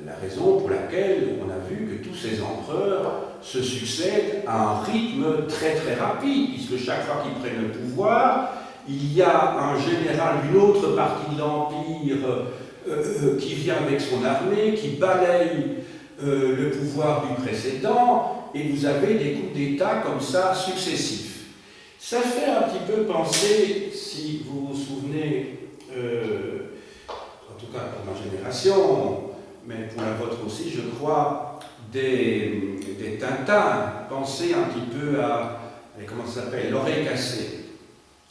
la raison pour laquelle on a vu que tous ces empereurs se succèdent à un rythme très très rapide, puisque chaque fois qu'ils prennent le pouvoir, il y a un général d'une autre partie de l'Empire qui vient avec son armée, qui balaye le pouvoir du précédent, et vous avez des coups d'État comme ça successifs. Ça fait un petit peu penser, si vous vous souvenez, en tout cas pour ma génération, mais pour la vôtre aussi, je crois, des Tintins. Pensez un petit peu à, comment ça s'appelle, l'oreille cassée.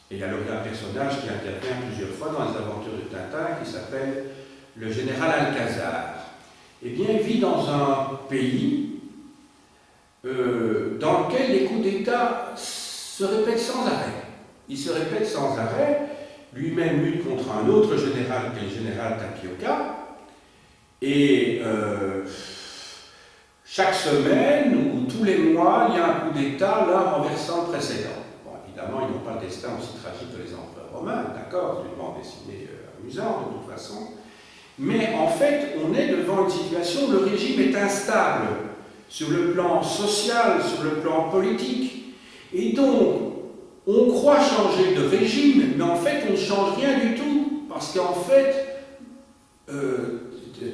Et il y a un personnage qui intervient plusieurs fois dans les aventures de Tintin qui s'appelle le général Alcazar. Eh bien, il vit dans un pays dans lequel les coups d'État se répètent sans arrêt. Il se répète sans arrêt. Lui-même lutte contre un autre général qui est le général Tapioca. Et chaque semaine ou tous les mois, il y a un coup d'État, l'un renversant le précédent. Bon, évidemment, ils n'ont pas le destin aussi tragique que les empereurs romains, d'accord, c'est une bande dessinée amusante de toute façon. Mais en fait, on est devant une situation où le régime est instable sur le plan social, sur le plan politique. Et donc, on croit changer de régime, mais en fait, on ne change rien du tout. Parce qu'en fait,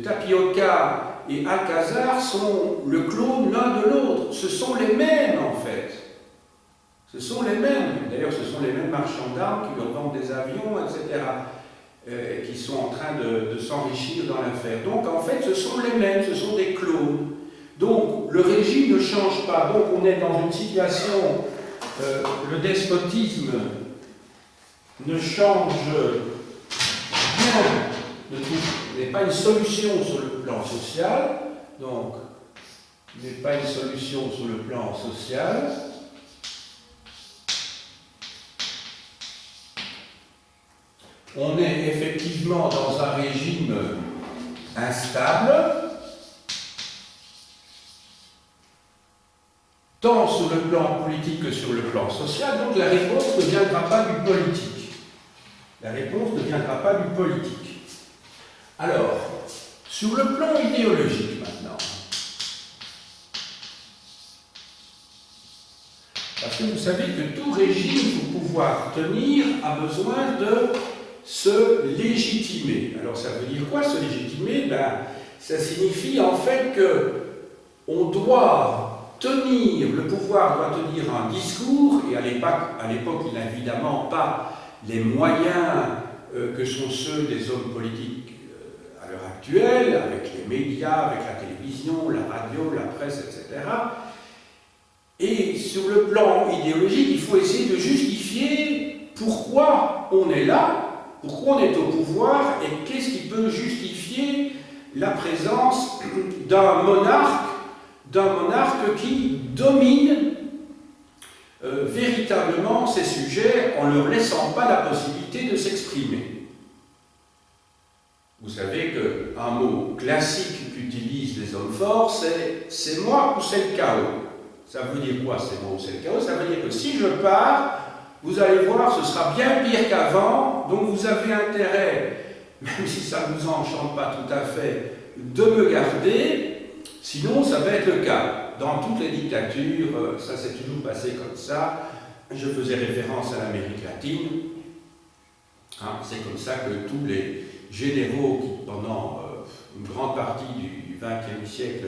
Tapioca et Alcazar sont le clone l'un de l'autre. Ce sont les mêmes, en fait. Ce sont les mêmes. D'ailleurs, ce sont les mêmes marchands d'armes qui leur vendent des avions, etc. Qui sont en train de s'enrichir dans l'affaire. Donc, en fait, ce sont les mêmes, ce sont des clones. Donc, le régime ne change pas. Donc, on est dans une situation, le despotisme ne change rien, n'est pas une solution sur le plan social. Donc, n'est pas une solution sur le plan social. On est effectivement dans un régime instable, tant sur le plan politique que sur le plan social, donc la réponse ne viendra pas du politique. La réponse ne viendra pas du politique. Alors, sur le plan idéologique maintenant, parce que vous savez que tout régime, pour pouvoir tenir, a besoin de se légitimer. Alors ça veut dire quoi, se légitimer? Ça signifie en fait que on doit tenir, le pouvoir doit tenir un discours, et à l'époque il n'a évidemment pas les moyens que sont ceux des hommes politiques à l'heure actuelle, avec les médias, avec la télévision, la radio, la presse, etc. Et sur le plan idéologique, il faut essayer de justifier pourquoi on est là, pourquoi on est au pouvoir, et qu'est-ce qui peut justifier la présence d'un monarque d'un monarque qui domine véritablement ces sujets en ne leur laissant pas la possibilité de s'exprimer. Vous savez qu'un mot classique qu'utilisent les hommes forts, c'est moi ou c'est le chaos. Ça veut dire quoi, c'est moi ou c'est le chaos? Ça veut dire que si je pars, vous allez voir, ce sera bien pire qu'avant, donc vous avez intérêt, même si ça ne vous enchante pas tout à fait, de me garder, sinon ça va être le cas. Dans toutes les dictatures, ça s'est toujours passé comme ça. Je faisais référence à l'Amérique latine. Hein, c'est comme ça que tous les généraux qui, pendant une grande partie du XXe siècle,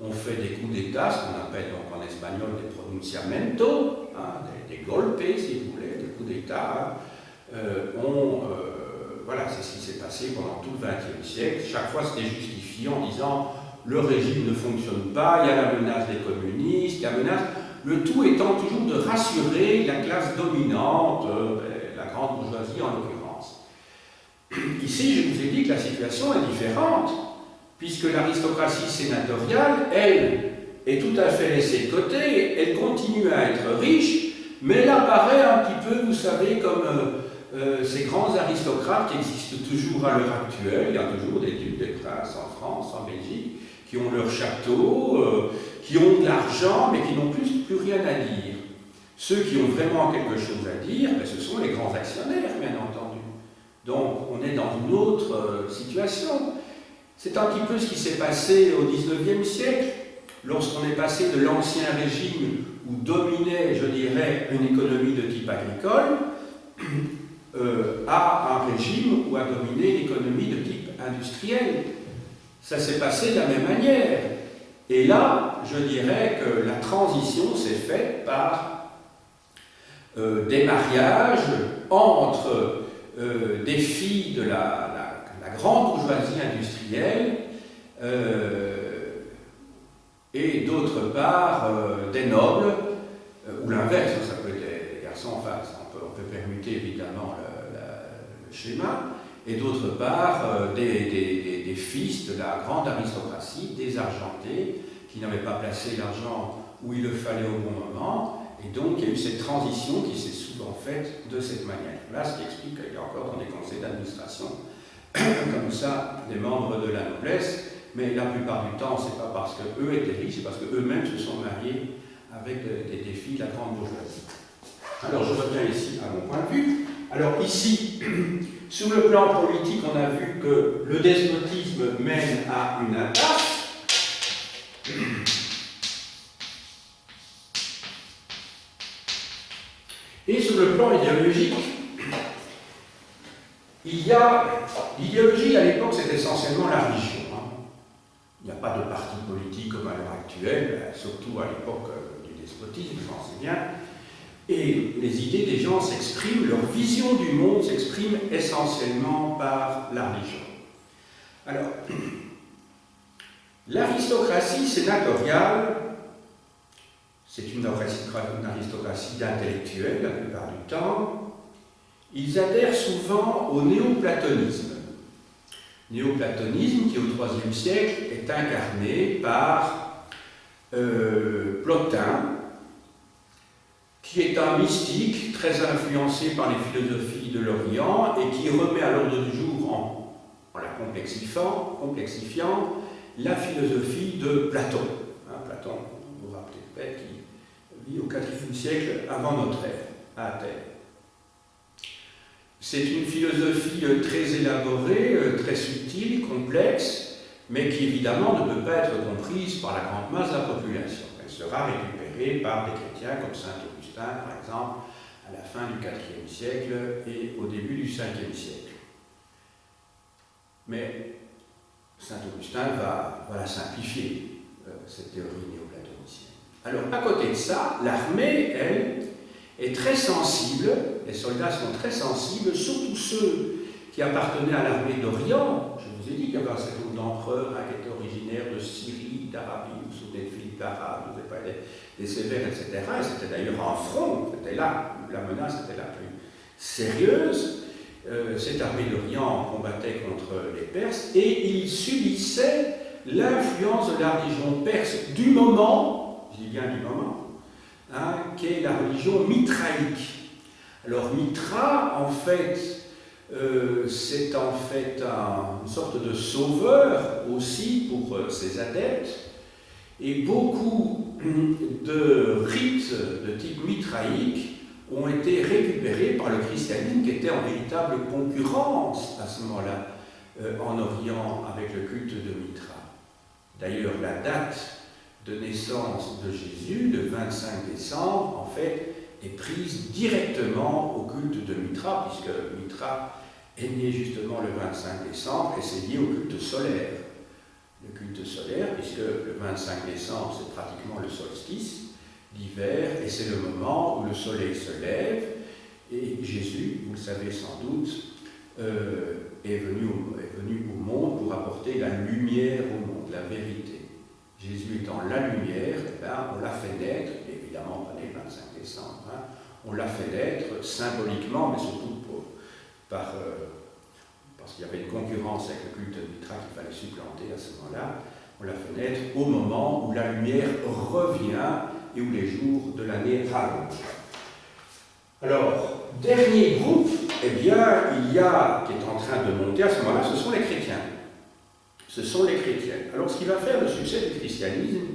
ont fait des coups d'État, ce qu'on appelle donc en espagnol des pronunciamentos, hein, des golpes, si vous voulez, des coups d'État, voilà, c'est ce qui s'est passé pendant tout le XXe siècle. Chaque fois, c'était justifié en disant le régime ne fonctionne pas, il y a la menace des communistes, il y a la menace. Le tout étant toujours de rassurer la classe dominante, la grande bourgeoisie en l'occurrence. Ici, je vous ai dit que la situation est différente, puisque l'aristocratie sénatoriale, elle, est tout à fait laissée de côté, elle continue à être riche, mais elle apparaît un petit peu, vous savez, comme ces grands aristocrates qui existent toujours à l'heure actuelle. Il y a toujours des ducs, des princes en France, en Belgique, qui ont leur château, qui ont de l'argent, mais qui n'ont plus rien à dire. Ceux qui ont vraiment quelque chose à dire, ben, ce sont les grands actionnaires, bien entendu. Donc, on est dans une autre situation. C'est un petit peu ce qui s'est passé au XIXe siècle, lorsqu'on est passé de l'ancien régime où dominait, je dirais, une économie de type agricole, à un régime où a dominé l'économie de type industriel. Ça s'est passé de la même manière. Et là, je dirais que la transition s'est faite par des mariages entre des filles de la grande bourgeoisie industrielle et d'autre part des nobles, ou l'inverse, ça peut être des garçons, enfin on peut permuter évidemment le schéma, et d'autre part des fils de la grande aristocratie, désargentés, qui n'avaient pas placé l'argent où il le fallait au bon moment, et donc il y a eu cette transition qui s'est souvent faite de cette manière. Là, ce qui explique qu'il y a encore dans des conseils d'administration, comme ça, des membres de la noblesse, mais la plupart du temps, c'est pas parce qu'eux étaient riches, c'est parce qu'eux-mêmes se sont mariés avec des filles de la grande bourgeoisie. Alors, je reviens ici à mon point de vue. Alors ici, sur le plan politique, on a vu que le despotisme mène à une impasse. Et sur le plan idéologique, l'idéologie à l'époque, c'est essentiellement la religion. Il n'y a pas de parti politique comme à l'heure actuelle, surtout à l'époque du despotisme, j'en sais bien. Et les idées des gens s'expriment, leur vision du monde s'exprime essentiellement par la religion. Alors, l'aristocratie sénatoriale, c'est une aristocratie d'intellectuels la plupart du temps. Ils adhèrent souvent au néoplatonisme. Néoplatonisme qui, au IIIe siècle, est incarné par Plotin, qui est un mystique très influencé par les philosophies de l'Orient et qui remet à l'ordre du jour, en la complexifiant, la philosophie de Platon. Platon, vous vous rappelez peut-être, qui vit au IVe siècle avant notre ère, à Athènes. C'est une philosophie très élaborée, très subtile, complexe, mais qui évidemment ne peut pas être comprise par la grande masse de la population. Elle sera récupérée par des chrétiens comme saint Augustin, par exemple, à la fin du IVe siècle et au début du Ve siècle. Mais saint Augustin va la simplifier, cette théorie néoplatonicienne. Alors, à côté de ça, l'armée, elle, est très sensible, les soldats sont très sensibles, surtout ceux qui appartenaient à l'armée d'Orient. Je vous ai dit qu'il y avait un certain nombre d'empereurs qui étaient originaires de Syrie, d'Arabie, vous vous souvenez de Philippe l'Arabe, des Sévères, etc. Et c'était d'ailleurs un front, c'était là, la menace était la plus sérieuse. Cette armée d'Orient combattait contre les Perses et ils subissaient l'influence de la religion perse du moment, je dis bien du moment, qu'est la religion mitraïque. Alors Mitra, en fait, c'est en fait une sorte de sauveur aussi pour ses adeptes, et beaucoup de rites de type mitraïque ont été récupérés par le christianisme qui était en véritable concurrence à ce moment-là en Orient avec le culte de Mitra. D'ailleurs, la date de naissance de Jésus, le 25 décembre, en fait, est prise directement au culte de Mitra, puisque Mitra est né justement le 25 décembre et c'est lié au culte solaire. Le culte solaire, puisque le 25 décembre, c'est pratiquement le solstice d'hiver, et c'est le moment où le soleil se lève, et Jésus, vous le savez sans doute, est venu au monde pour apporter la lumière au monde, la vérité. Jésus étant la lumière, on l'a fait naître, évidemment pas né le 25 décembre, on l'a fait naître symboliquement, mais surtout parce qu'il y avait une concurrence avec le culte de Mitra qu'il fallait supplanter à ce moment-là, on l'a fait naître au moment où la lumière revient et où les jours de l'année rallongent. Alors, dernier groupe, eh bien, qui est en train de monter à ce moment-là, ce sont les chrétiens. Ce sont les chrétiens. Alors, ce qui va faire le succès du christianisme,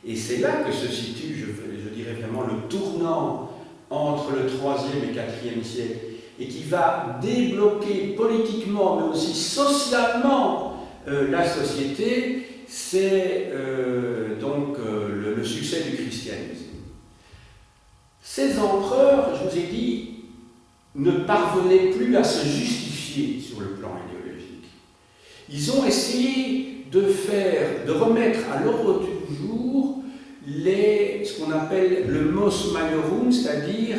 et c'est là que se situe, je dirais vraiment, le tournant entre le 3e et 4e siècle, et qui va débloquer politiquement, mais aussi socialement, la société, c'est donc le succès du christianisme. Ces empereurs, je vous ai dit, ne parvenaient plus à se justifier sur le plan idéologique. Ils ont essayé de remettre à l'ordre du jour ce qu'on appelle le mos maiorum, c'est-à-dire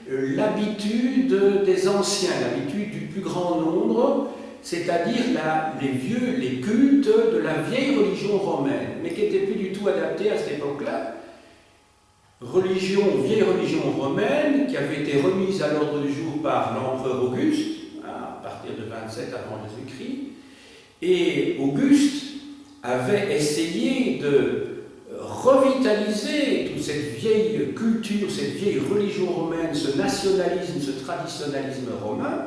l'habitude des anciens, l'habitude du plus grand nombre, c'est-à-dire les cultes de la vieille religion romaine, mais qui n'étaient plus du tout adaptés à cette époque-là. Vieille religion romaine, qui avait été remise à l'ordre du jour par l'empereur Auguste, à partir de 27 avant Jésus-Christ, et Auguste avait essayé de revitaliser toute cette vieille culture, cette vieille religion romaine, ce nationalisme, ce traditionnalisme romain.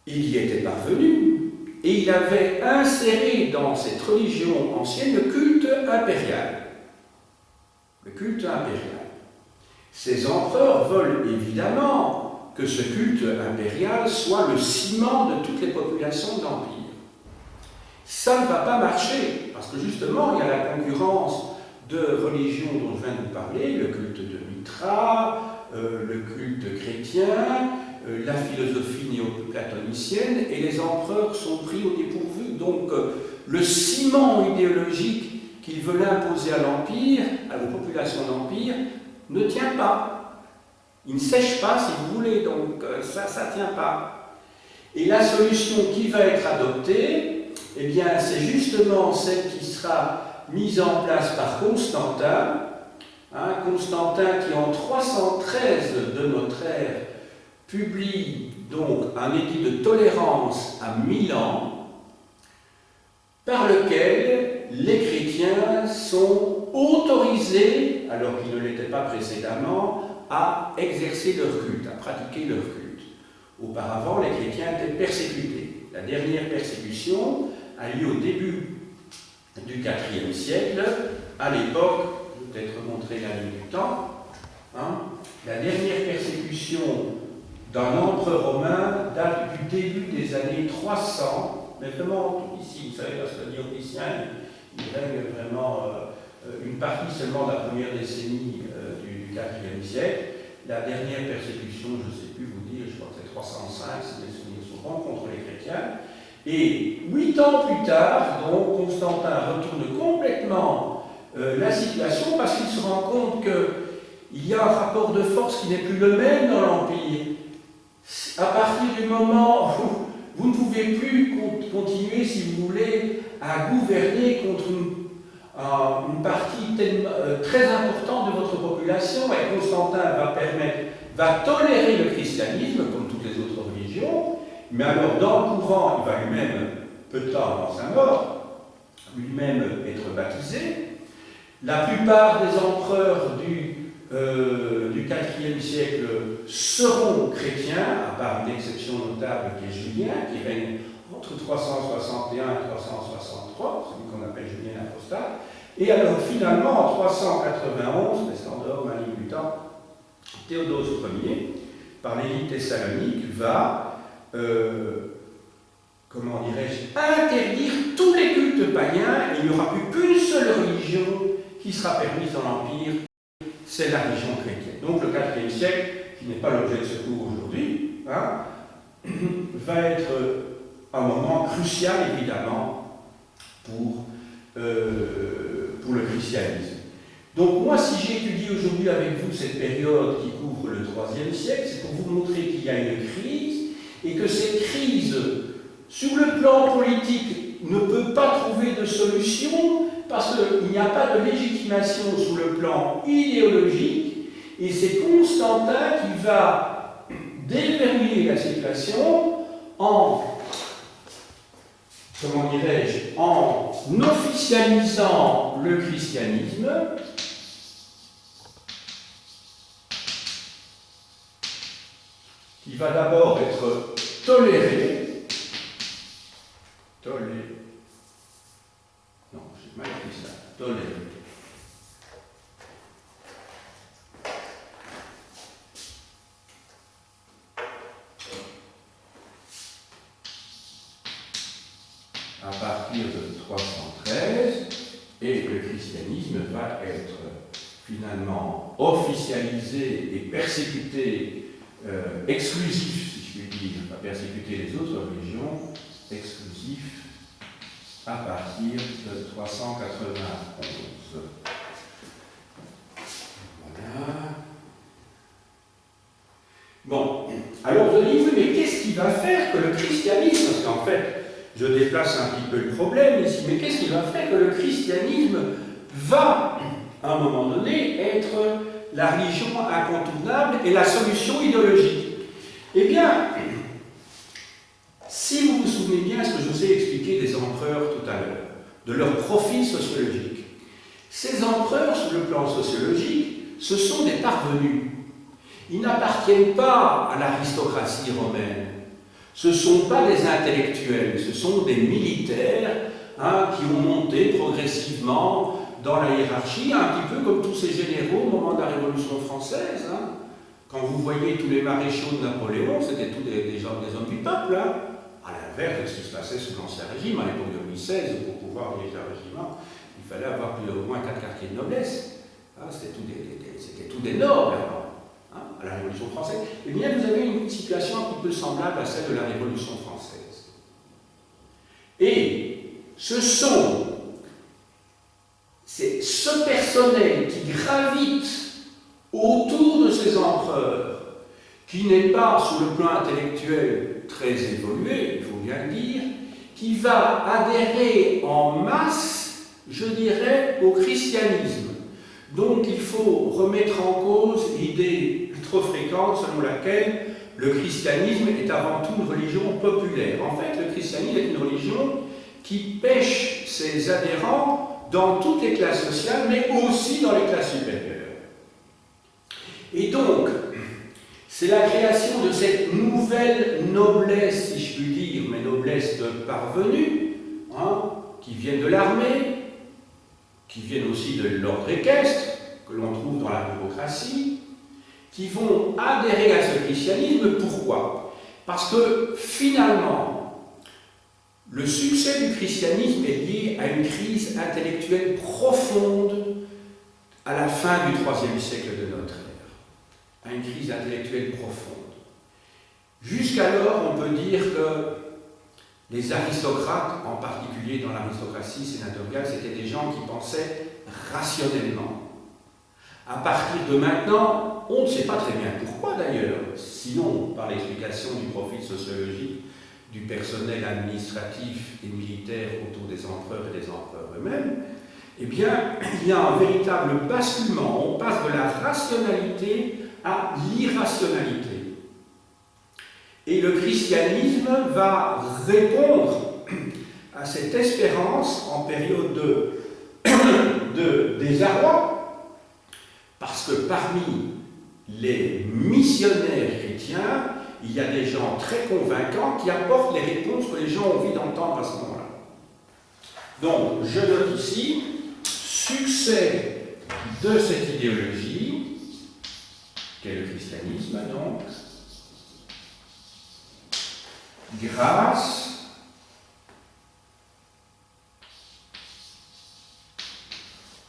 Il y était parvenu, et il avait inséré dans cette religion ancienne le culte impérial. Le culte impérial. Ces empereurs veulent évidemment que ce culte impérial soit le ciment de toutes les populations d'empire. Ça ne va pas marcher, parce que justement, il y a la concurrence de religions dont je viens de vous parler, le culte de Mitra, le culte chrétien, la philosophie néoplatonicienne, et les empereurs sont pris au dépourvu. Donc, le ciment idéologique qu'ils veulent imposer à l'Empire, à la population d'Empire, ne tient pas. Il ne sèche pas, si vous voulez, donc ça ne tient pas. Et la solution qui va être adoptée, eh bien, c'est justement celle qui sera mise en place par Constantin, Constantin qui en 313 de notre ère publie donc un édit de tolérance à Milan, par lequel les chrétiens sont autorisés, alors qu'ils ne l'étaient pas précédemment, à exercer leur culte, à pratiquer leur culte. Auparavant, les chrétiens étaient persécutés. La dernière persécution a lieu au début du IVe siècle. À l'époque, je vais peut-être montrer la ligne du temps, la dernière persécution d'un empereur romain date du début des années 300, mais vraiment tout ici, vous savez, parce que Dioclétien, il règne vraiment une partie seulement de la première décennie du IVe siècle. La dernière persécution, je ne sais plus vous dire, je crois que c'est 305, si mes souvenirs sont bons, contre les chrétiens. Et 8 ans plus tard, donc, Constantin retourne complètement la situation parce qu'il se rend compte qu'il y a un rapport de force qui n'est plus le même dans l'Empire. À partir du moment où vous ne pouvez plus continuer, si vous voulez, à gouverner contre une partie très importante de votre population, et Constantin va tolérer le christianisme, comme toutes les autres religions, mais alors dans le courant, il va lui-même, peu de temps avant sa mort, lui-même être baptisé. La plupart des empereurs du IVe siècle seront chrétiens, à part une exception notable qui est Julien, qui règne entre 361 et 363, celui qu'on appelle Julien l'Apostat. Et alors finalement, en 391, Alexandre Malimutant, Théodose Ier, par l'édit thessalonique, va, comment dirais-je, interdire tous les cultes païens. Il n'y aura plus qu'une seule religion qui sera permise dans l'Empire, c'est la religion chrétienne. Donc le IVe siècle, qui n'est pas l'objet de ce cours aujourd'hui, hein, va être un moment crucial, évidemment, pour le christianisme. Donc moi, si j'ai étudié aujourd'hui avec vous cette période qui couvre le IIIe siècle, c'est pour vous montrer qu'il y a une crise, et que cette crise, sur le plan politique, ne peut pas trouver de solution, parce qu'il n'y a pas de légitimation sur le plan idéologique, et c'est Constantin qui va déverrouiller la situation en, comment dirais-je, en officialisant le christianisme, qui va d'abord être toléré, non, j'ai mal écrit ça, toléré. À partir de 313, et le christianisme va être finalement officialisé et persécuté, exclusif, si je puis dire, va persécuter les autres religions, exclusif à partir de 391. Voilà. Bon, alors vous allez dire, mais qu'est-ce qui va faire que le christianisme, parce qu'en fait, je déplace un petit peu le problème ici, mais qu'est-ce qui va faire que le christianisme va, à un moment donné, être la religion incontournable et la solution idéologique? Eh bien, si vous vous souvenez bien ce que je vous ai expliqué des empereurs tout à l'heure, de leur profil sociologique, ces empereurs, sur le plan sociologique, ce sont des parvenus. Ils n'appartiennent pas à l'aristocratie romaine. Ce ne sont pas des intellectuels, ce sont des militaires qui ont monté progressivement dans la hiérarchie, un petit peu comme tous ces généraux au moment de la Révolution française. Quand vous voyez tous les maréchaux de Napoléon, c'était tous des hommes du peuple. À l'inverse de ce qui se passait sous l'Ancien Régime, à l'époque de Louis XVI, pour pouvoir diriger un régiment, il fallait avoir au moins 4 quartiers de noblesse. C'était tout des nobles. À la Révolution française, eh bien, vous avez une situation un petit peu semblable à celle de la Révolution française. Et ce personnel qui gravite autour de ces empereurs, qui n'est pas, sur le plan intellectuel, très évolué, il faut bien le dire, qui va adhérer en masse, je dirais, au christianisme. Donc il faut remettre en cause l'idée trop fréquente selon laquelle le christianisme est avant tout une religion populaire. En fait, le christianisme est une religion qui pêche ses adhérents dans toutes les classes sociales, mais aussi dans les classes supérieures. Et donc, c'est la création de cette nouvelle noblesse, si je puis dire, mais noblesse de parvenus, qui viennent de l'armée, qui viennent aussi de l'ordre équestre, que l'on trouve dans la bureaucratie, qui vont adhérer à ce christianisme. Pourquoi? Parce que finalement, le succès du christianisme est lié à une crise intellectuelle profonde à la fin du IIIe siècle de notre ère. À une crise intellectuelle profonde. Jusqu'alors, on peut dire que les aristocrates, en particulier dans l'aristocratie sénatoriale, c'était des gens qui pensaient rationnellement. À partir de maintenant, on ne sait pas très bien pourquoi d'ailleurs, sinon par l'explication du profil sociologique du personnel administratif et militaire autour des empereurs et des empereurs eux-mêmes, eh bien, il y a un véritable basculement. On passe de la rationalité à l'irrationalité. Et le christianisme va répondre à cette espérance en période de désarroi, parce que parmi les missionnaires chrétiens, il y a des gens très convaincants qui apportent les réponses que les gens ont envie d'entendre à ce moment-là. Donc, je note ici, succès de cette idéologie, qu'est le christianisme, donc, grâce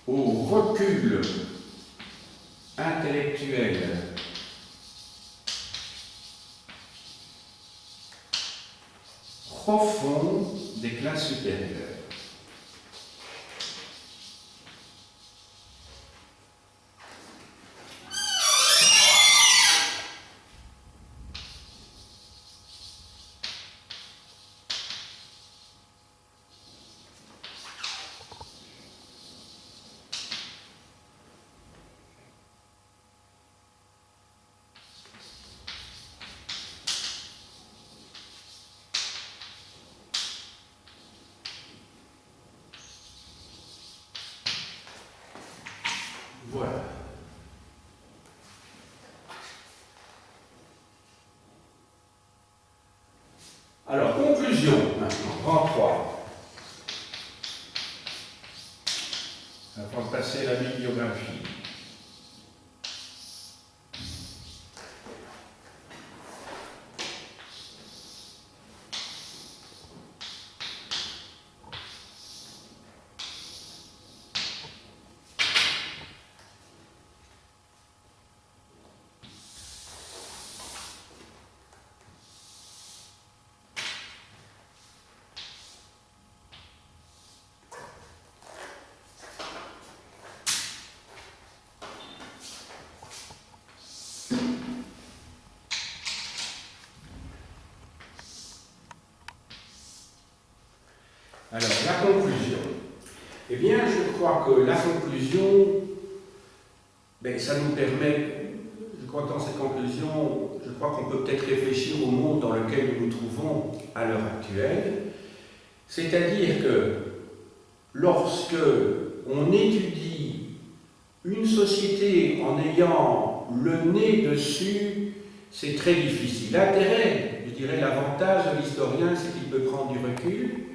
au recul intellectuel profond des classes supérieures. Voilà. Alors, conclusion, maintenant, rang 3. Avant de passer à la bibliographie. Alors, la conclusion. Eh bien, je crois que la conclusion, ça nous permet, je crois que dans cette conclusion, je crois qu'on peut peut-être réfléchir au monde dans lequel nous nous trouvons à l'heure actuelle. C'est-à-dire que lorsque on étudie une société en ayant le nez dessus, c'est très difficile. L'intérêt, je dirais l'avantage de l'historien, c'est qu'il peut prendre du recul.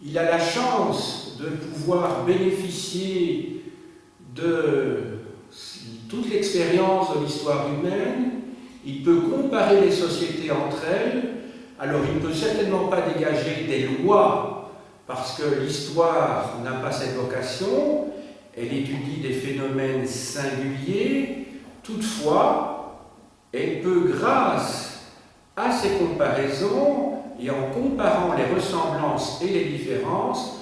Il a la chance de pouvoir bénéficier de toute l'expérience de l'histoire humaine. Il peut comparer les sociétés entre elles. Alors, il ne peut certainement pas dégager des lois, parce que l'histoire n'a pas cette vocation. Elle étudie des phénomènes singuliers. Toutefois, elle peut, grâce à ces comparaisons, et en comparant les ressemblances et les différences,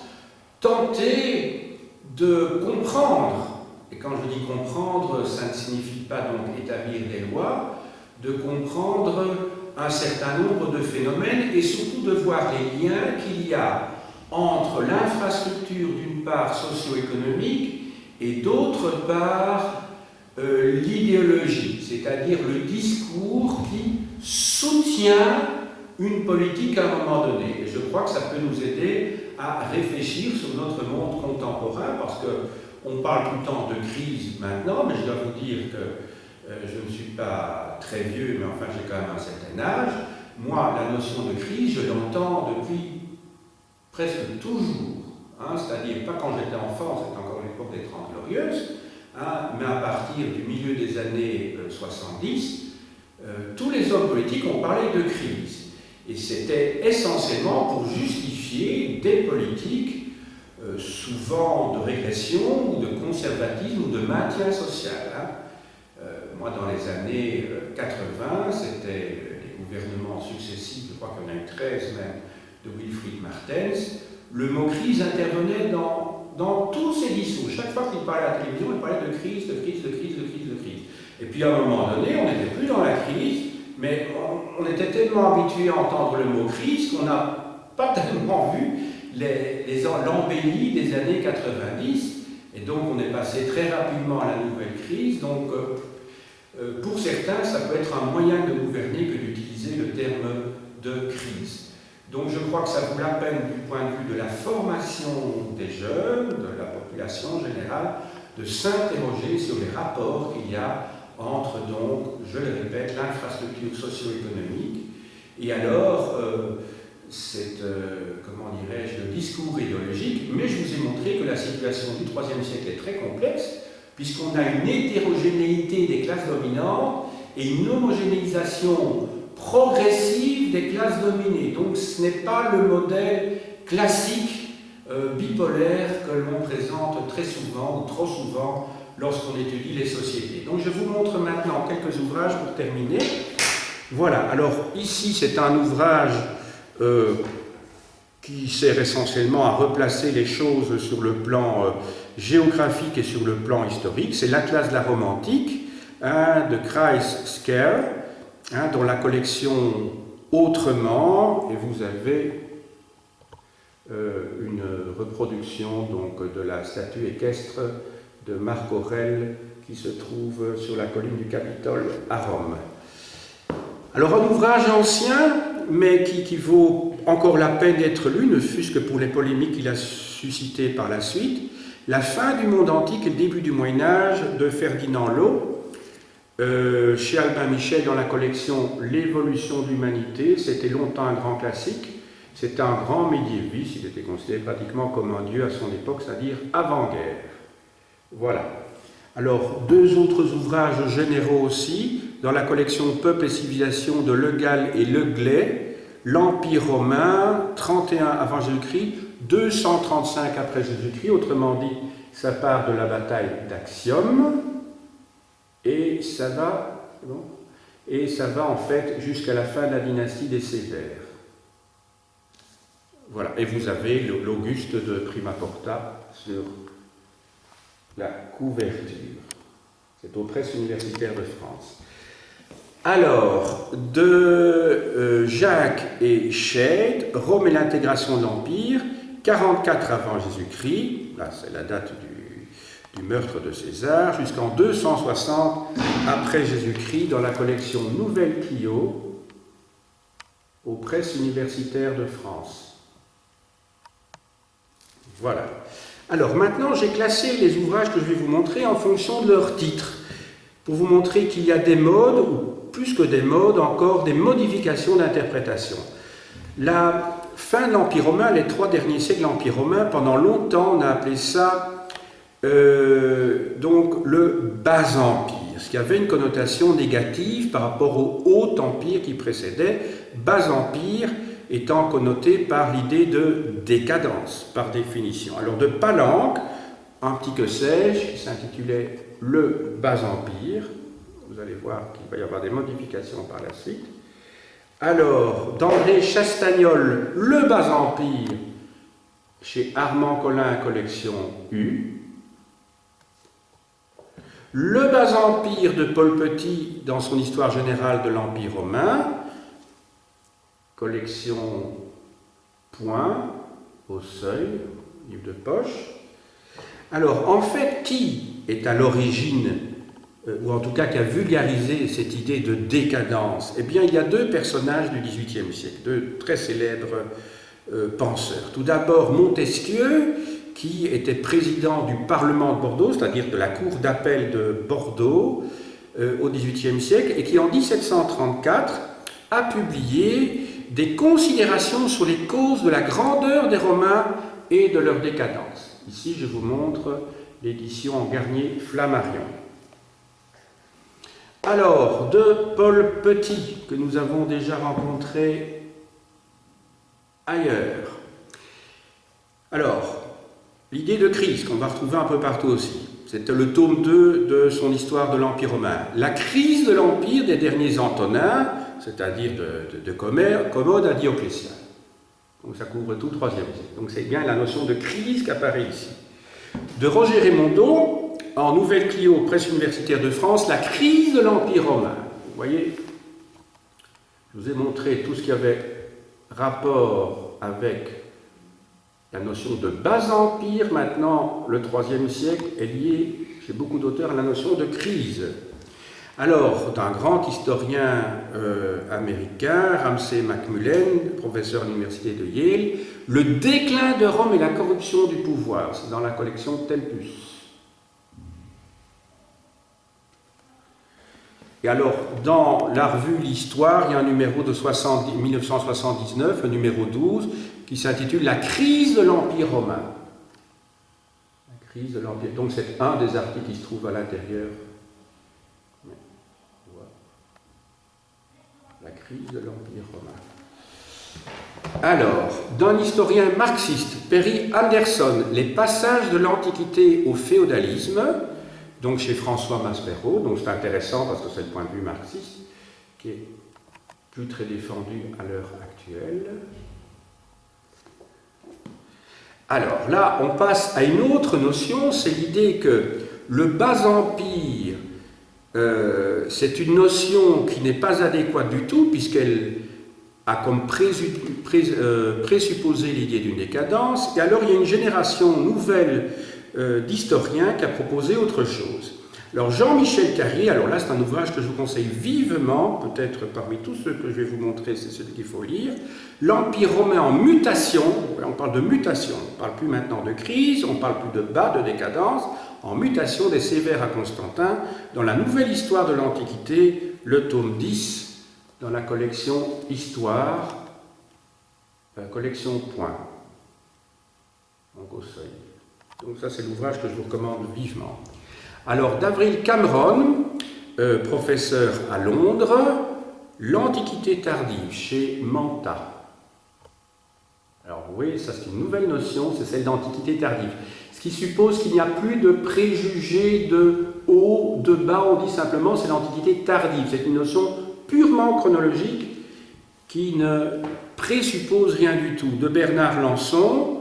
tenter de comprendre, et quand je dis comprendre, ça ne signifie pas donc établir des lois, de comprendre un certain nombre de phénomènes et surtout de voir les liens qu'il y a entre l'infrastructure d'une part socio-économique et d'autre part l'idéologie, c'est-à-dire le discours qui soutient une politique à un moment donné. Et je crois que ça peut nous aider à réfléchir sur notre monde contemporain, parce qu'on parle tout le temps de crise maintenant, mais je dois vous dire que je ne suis pas très vieux, mais enfin j'ai quand même un certain âge. Moi, la notion de crise, je l'entends depuis presque toujours. C'est-à-dire, pas quand j'étais enfant, c'était encore l'époque des 30 Glorieuses, mais à partir du milieu des années 70, tous les hommes politiques ont parlé de crise. Et c'était essentiellement pour justifier des politiques souvent de régression ou de conservatisme ou de maintien social. Moi, dans les années 80, c'était les gouvernements successifs, je crois qu'il y en a eu 13 même, de Wilfried Martens. Le mot crise intervenait dans tous ses discours. Chaque fois qu'il parlait à la télévision, il parlait de crise, de crise, de crise, de crise, de crise. Et puis à un moment donné, on n'était plus dans la crise, mais on était tellement habitué à entendre le mot crise qu'on n'a pas tellement vu l'embellie des années 90. Et donc on est passé très rapidement à la nouvelle crise. Donc pour certains, ça peut être un moyen de gouverner que d'utiliser le terme de crise. Donc je crois que ça vaut la peine du point de vue de la formation des jeunes, de la population générale, de s'interroger sur les rapports qu'il y a entre, donc, je le répète, l'infrastructure socio-économique et alors comment dirais-je, le discours idéologique, mais je vous ai montré que la situation du IIIe siècle est très complexe, puisqu'on a une hétérogénéité des classes dominantes et une homogénéisation progressive des classes dominées. Donc ce n'est pas le modèle classique bipolaire que l'on présente très souvent ou trop souvent lorsqu'on étudie les sociétés. Donc je vous montre maintenant quelques ouvrages pour terminer. Voilà, alors ici c'est un ouvrage qui sert essentiellement à replacer les choses sur le plan géographique et sur le plan historique. C'est l'Atlas de la Rome antique de Kreis-Skerl, dans la collection Autrement, et vous avez une reproduction donc, de la statue équestre de Marc Aurèle qui se trouve sur la colline du Capitole à Rome. Alors un ouvrage ancien, mais qui vaut encore la peine d'être lu, ne fût-ce que pour les polémiques qu'il a suscitées par la suite, La fin du monde antique et le début du Moyen-Âge de Ferdinand Lot, chez Albin Michel dans la collection L'évolution de l'humanité. C'était longtemps un grand classique. C'était un grand médiéviste, il était considéré pratiquement comme un dieu à son époque, c'est-à-dire avant-guerre. Voilà. Alors, deux autres ouvrages généraux aussi, dans la collection Peuple et civilisation de Le Gall et Le Glay, l'Empire romain, 31 avant Jésus-Christ, 235 après Jésus-Christ, autrement dit, ça part de la bataille d'Actium, et ça va en fait jusqu'à la fin de la dynastie des Sévères. Voilà, et vous avez l'Auguste de Prima Porta sur la couverture. C'est aux presses universitaires de France. Alors, de Jacques et Scheid, Rome et l'intégration de l'Empire, 44 avant Jésus-Christ, là c'est la date du meurtre de César, jusqu'en 260 après Jésus-Christ, dans la collection Nouvelle Clio, aux presses universitaires de France. Voilà. Alors maintenant, j'ai classé les ouvrages que je vais vous montrer en fonction de leur titre, pour vous montrer qu'il y a des modes, ou plus que des modes, encore des modifications d'interprétation. La fin de l'Empire romain, les 3 derniers siècles de l'Empire romain, pendant longtemps, on a appelé ça donc le bas empire, ce qui avait une connotation négative par rapport au haut empire qui précédait, bas empire étant connoté par l'idée de décadence, par définition. Alors de Palenque, un petit que sais-je, qui s'intitulait Le Bas Empire, vous allez voir qu'il va y avoir des modifications par la suite. Alors, d'André Chastagnol, Le Bas Empire, chez Armand Collin, collection U. Le Bas Empire de Paul Petit, dans son Histoire générale de l'Empire romain, collection Point, au Seuil, livre de poche. Alors, en fait, qui est à l'origine, ou en tout cas qui a vulgarisé cette idée de décadence? Eh bien, il y a 2 personnages du XVIIIe siècle, 2 très célèbres penseurs. Tout d'abord, Montesquieu, qui était président du Parlement de Bordeaux, c'est-à-dire de la Cour d'appel de Bordeaux, au XVIIIe siècle, et qui, en 1734, a publié des considérations sur les causes de la grandeur des Romains et de leur décadence. Ici, je vous montre l'édition en Garnier Flammarion. Alors, de Paul Petit, que nous avons déjà rencontré ailleurs. Alors, l'idée de crise qu'on va retrouver un peu partout aussi. C'était le tome 2 de son Histoire de l'Empire romain. La crise de l'Empire des derniers Antonins, c'est-à-dire de Commode à Dioclétien. Donc ça couvre tout le IIIe siècle. Donc c'est bien la notion de crise qui apparaît ici. De Roger Raymondon, en Nouvelle Clio, Presse universitaire de France, la crise de l'Empire romain. Vous voyez, je vous ai montré tout ce qui avait rapport avec la notion de bas empire. Maintenant, le IIIe siècle est lié, chez beaucoup d'auteurs, à la notion de crise. Alors, d'un grand historien américain, Ramsay MacMullen, professeur à l'université de Yale, Le déclin de Rome et la corruption du pouvoir, c'est dans la collection Tempus. Et alors, dans la revue L'Histoire, il y a un numéro de 1979, le numéro 12, qui s'intitule La crise de l'Empire romain. La crise de l'Empire. Donc c'est un des articles qui se trouve à l'intérieur. La crise de l'Empire romain. Alors, d'un historien marxiste, Perry Anderson, Les passages de l'Antiquité au féodalisme, donc chez François Maspero, donc c'est intéressant parce que c'est le point de vue marxiste, qui est plus très défendu à l'heure actuelle. Alors là, on passe à une autre notion, c'est l'idée que le bas empire, c'est une notion qui n'est pas adéquate du tout, puisqu'elle a comme présupposé l'idée d'une décadence, et alors il y a une génération nouvelle d'historiens qui a proposé autre chose. Alors Jean-Michel Carrier, alors là c'est un ouvrage que je vous conseille vivement, peut-être parmi tous ceux que je vais vous montrer, c'est celui qu'il faut lire, L'Empire romain en mutation, on parle de mutation, on ne parle plus maintenant de crise, on ne parle plus de bas, de décadence, en mutation des Sévères à Constantin, dans la nouvelle histoire de l'Antiquité, le tome 10, dans la collection Histoire, collection Point, donc au seuil. Donc ça c'est l'ouvrage que je vous recommande vivement. Alors d'Avril Cameron, professeur à Londres, L'Antiquité tardive, chez Manta. Alors vous voyez, ça c'est une nouvelle notion, c'est celle d'Antiquité tardive. Ce qui suppose qu'il n'y a plus de préjugés de haut, de bas, on dit simplement c'est l'Antiquité tardive. C'est une notion purement chronologique qui ne présuppose rien du tout. De Bernard Lançon,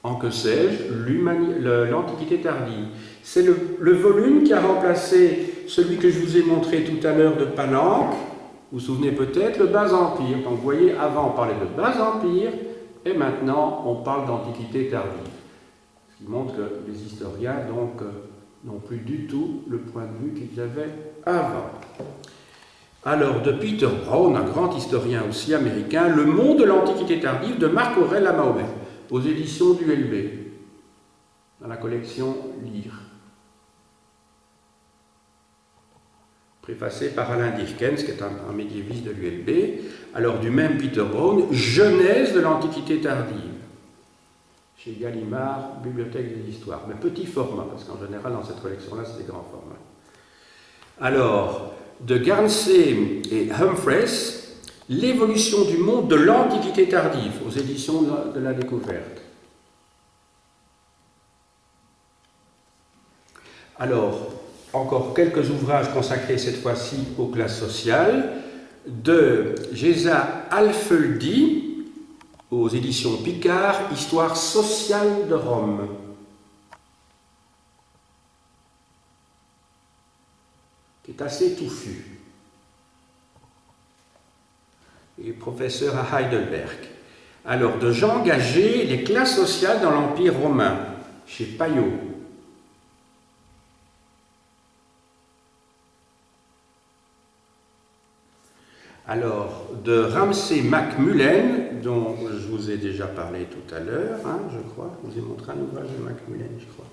en que sais-je, l'Antiquité tardive. C'est le volume qui a remplacé celui que je vous ai montré tout à l'heure de Palanque, vous vous souvenez peut-être, le Bas Empire. Donc vous voyez, avant on parlait de Bas Empire, et maintenant on parle d'Antiquité tardive. Ce qui montre que les historiens n'ont plus du tout le point de vue qu'ils avaient avant. Alors, de Peter Brown, un grand historien aussi américain, Le monde de l'Antiquité tardive de Marc Aurèle à Mahomet, aux éditions du LB, dans la collection Lire. Préfacé par Alain Dirkens, qui est un médiéviste de l'ULB. Alors, du même Peter Brown, Genèse de l'Antiquité tardive, chez Gallimard, Bibliothèque des Histoires. Mais petit format, parce qu'en général, dans cette collection-là, c'est des grands formats. Alors, de Garnsey et Humphreys, L'évolution du monde de l'Antiquité tardive, aux éditions de la Découverte. Alors, encore quelques ouvrages consacrés cette fois-ci aux classes sociales, de Géza Alfeldi, aux éditions Picard, Histoire sociale de Rome. Qui est assez touffu. Et professeur à Heidelberg. Alors, de Jean Gagé, Les classes sociales dans l'Empire romain, chez Payot. Alors, de Ramsay MacMullen, dont je vous ai déjà parlé tout à l'heure, je crois, je vous ai montré un ouvrage de MacMullen, je crois.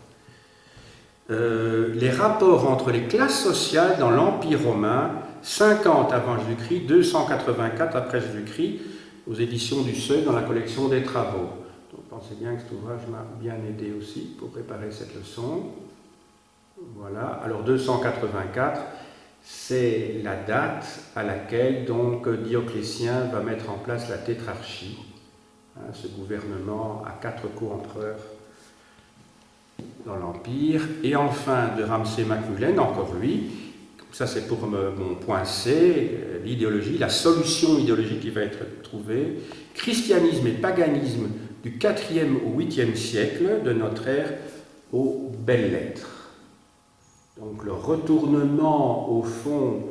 Les rapports entre les classes sociales dans l'Empire romain, 50 avant Jésus-Christ, 284 après Jésus-Christ, aux éditions du Seuil dans la collection des Travaux. Donc pensez bien que cet ouvrage m'a bien aidé aussi pour préparer cette leçon. Voilà, alors 284, c'est la date à laquelle donc Dioclétien va mettre en place la tétrarchie, ce gouvernement à 4 co-empereurs dans l'Empire. Et enfin de Ramsay MacMullen, encore lui, ça c'est pour mon point C, l'idéologie, la solution idéologique qui va être trouvée, christianisme et paganisme du 4e au 8e siècle de notre ère aux belles lettres. Donc le retournement au fond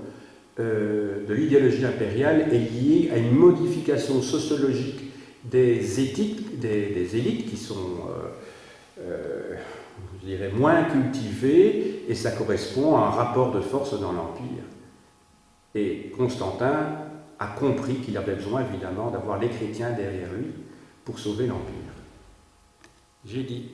de l'idéologie impériale est lié à une modification sociologique des éthiques, des élites qui sont je dirais moins cultivées, et ça correspond à un rapport de force dans l'Empire Et Constantin a compris qu'il avait besoin évidemment d'avoir les chrétiens derrière lui pour sauver l'Empire. J'ai dit.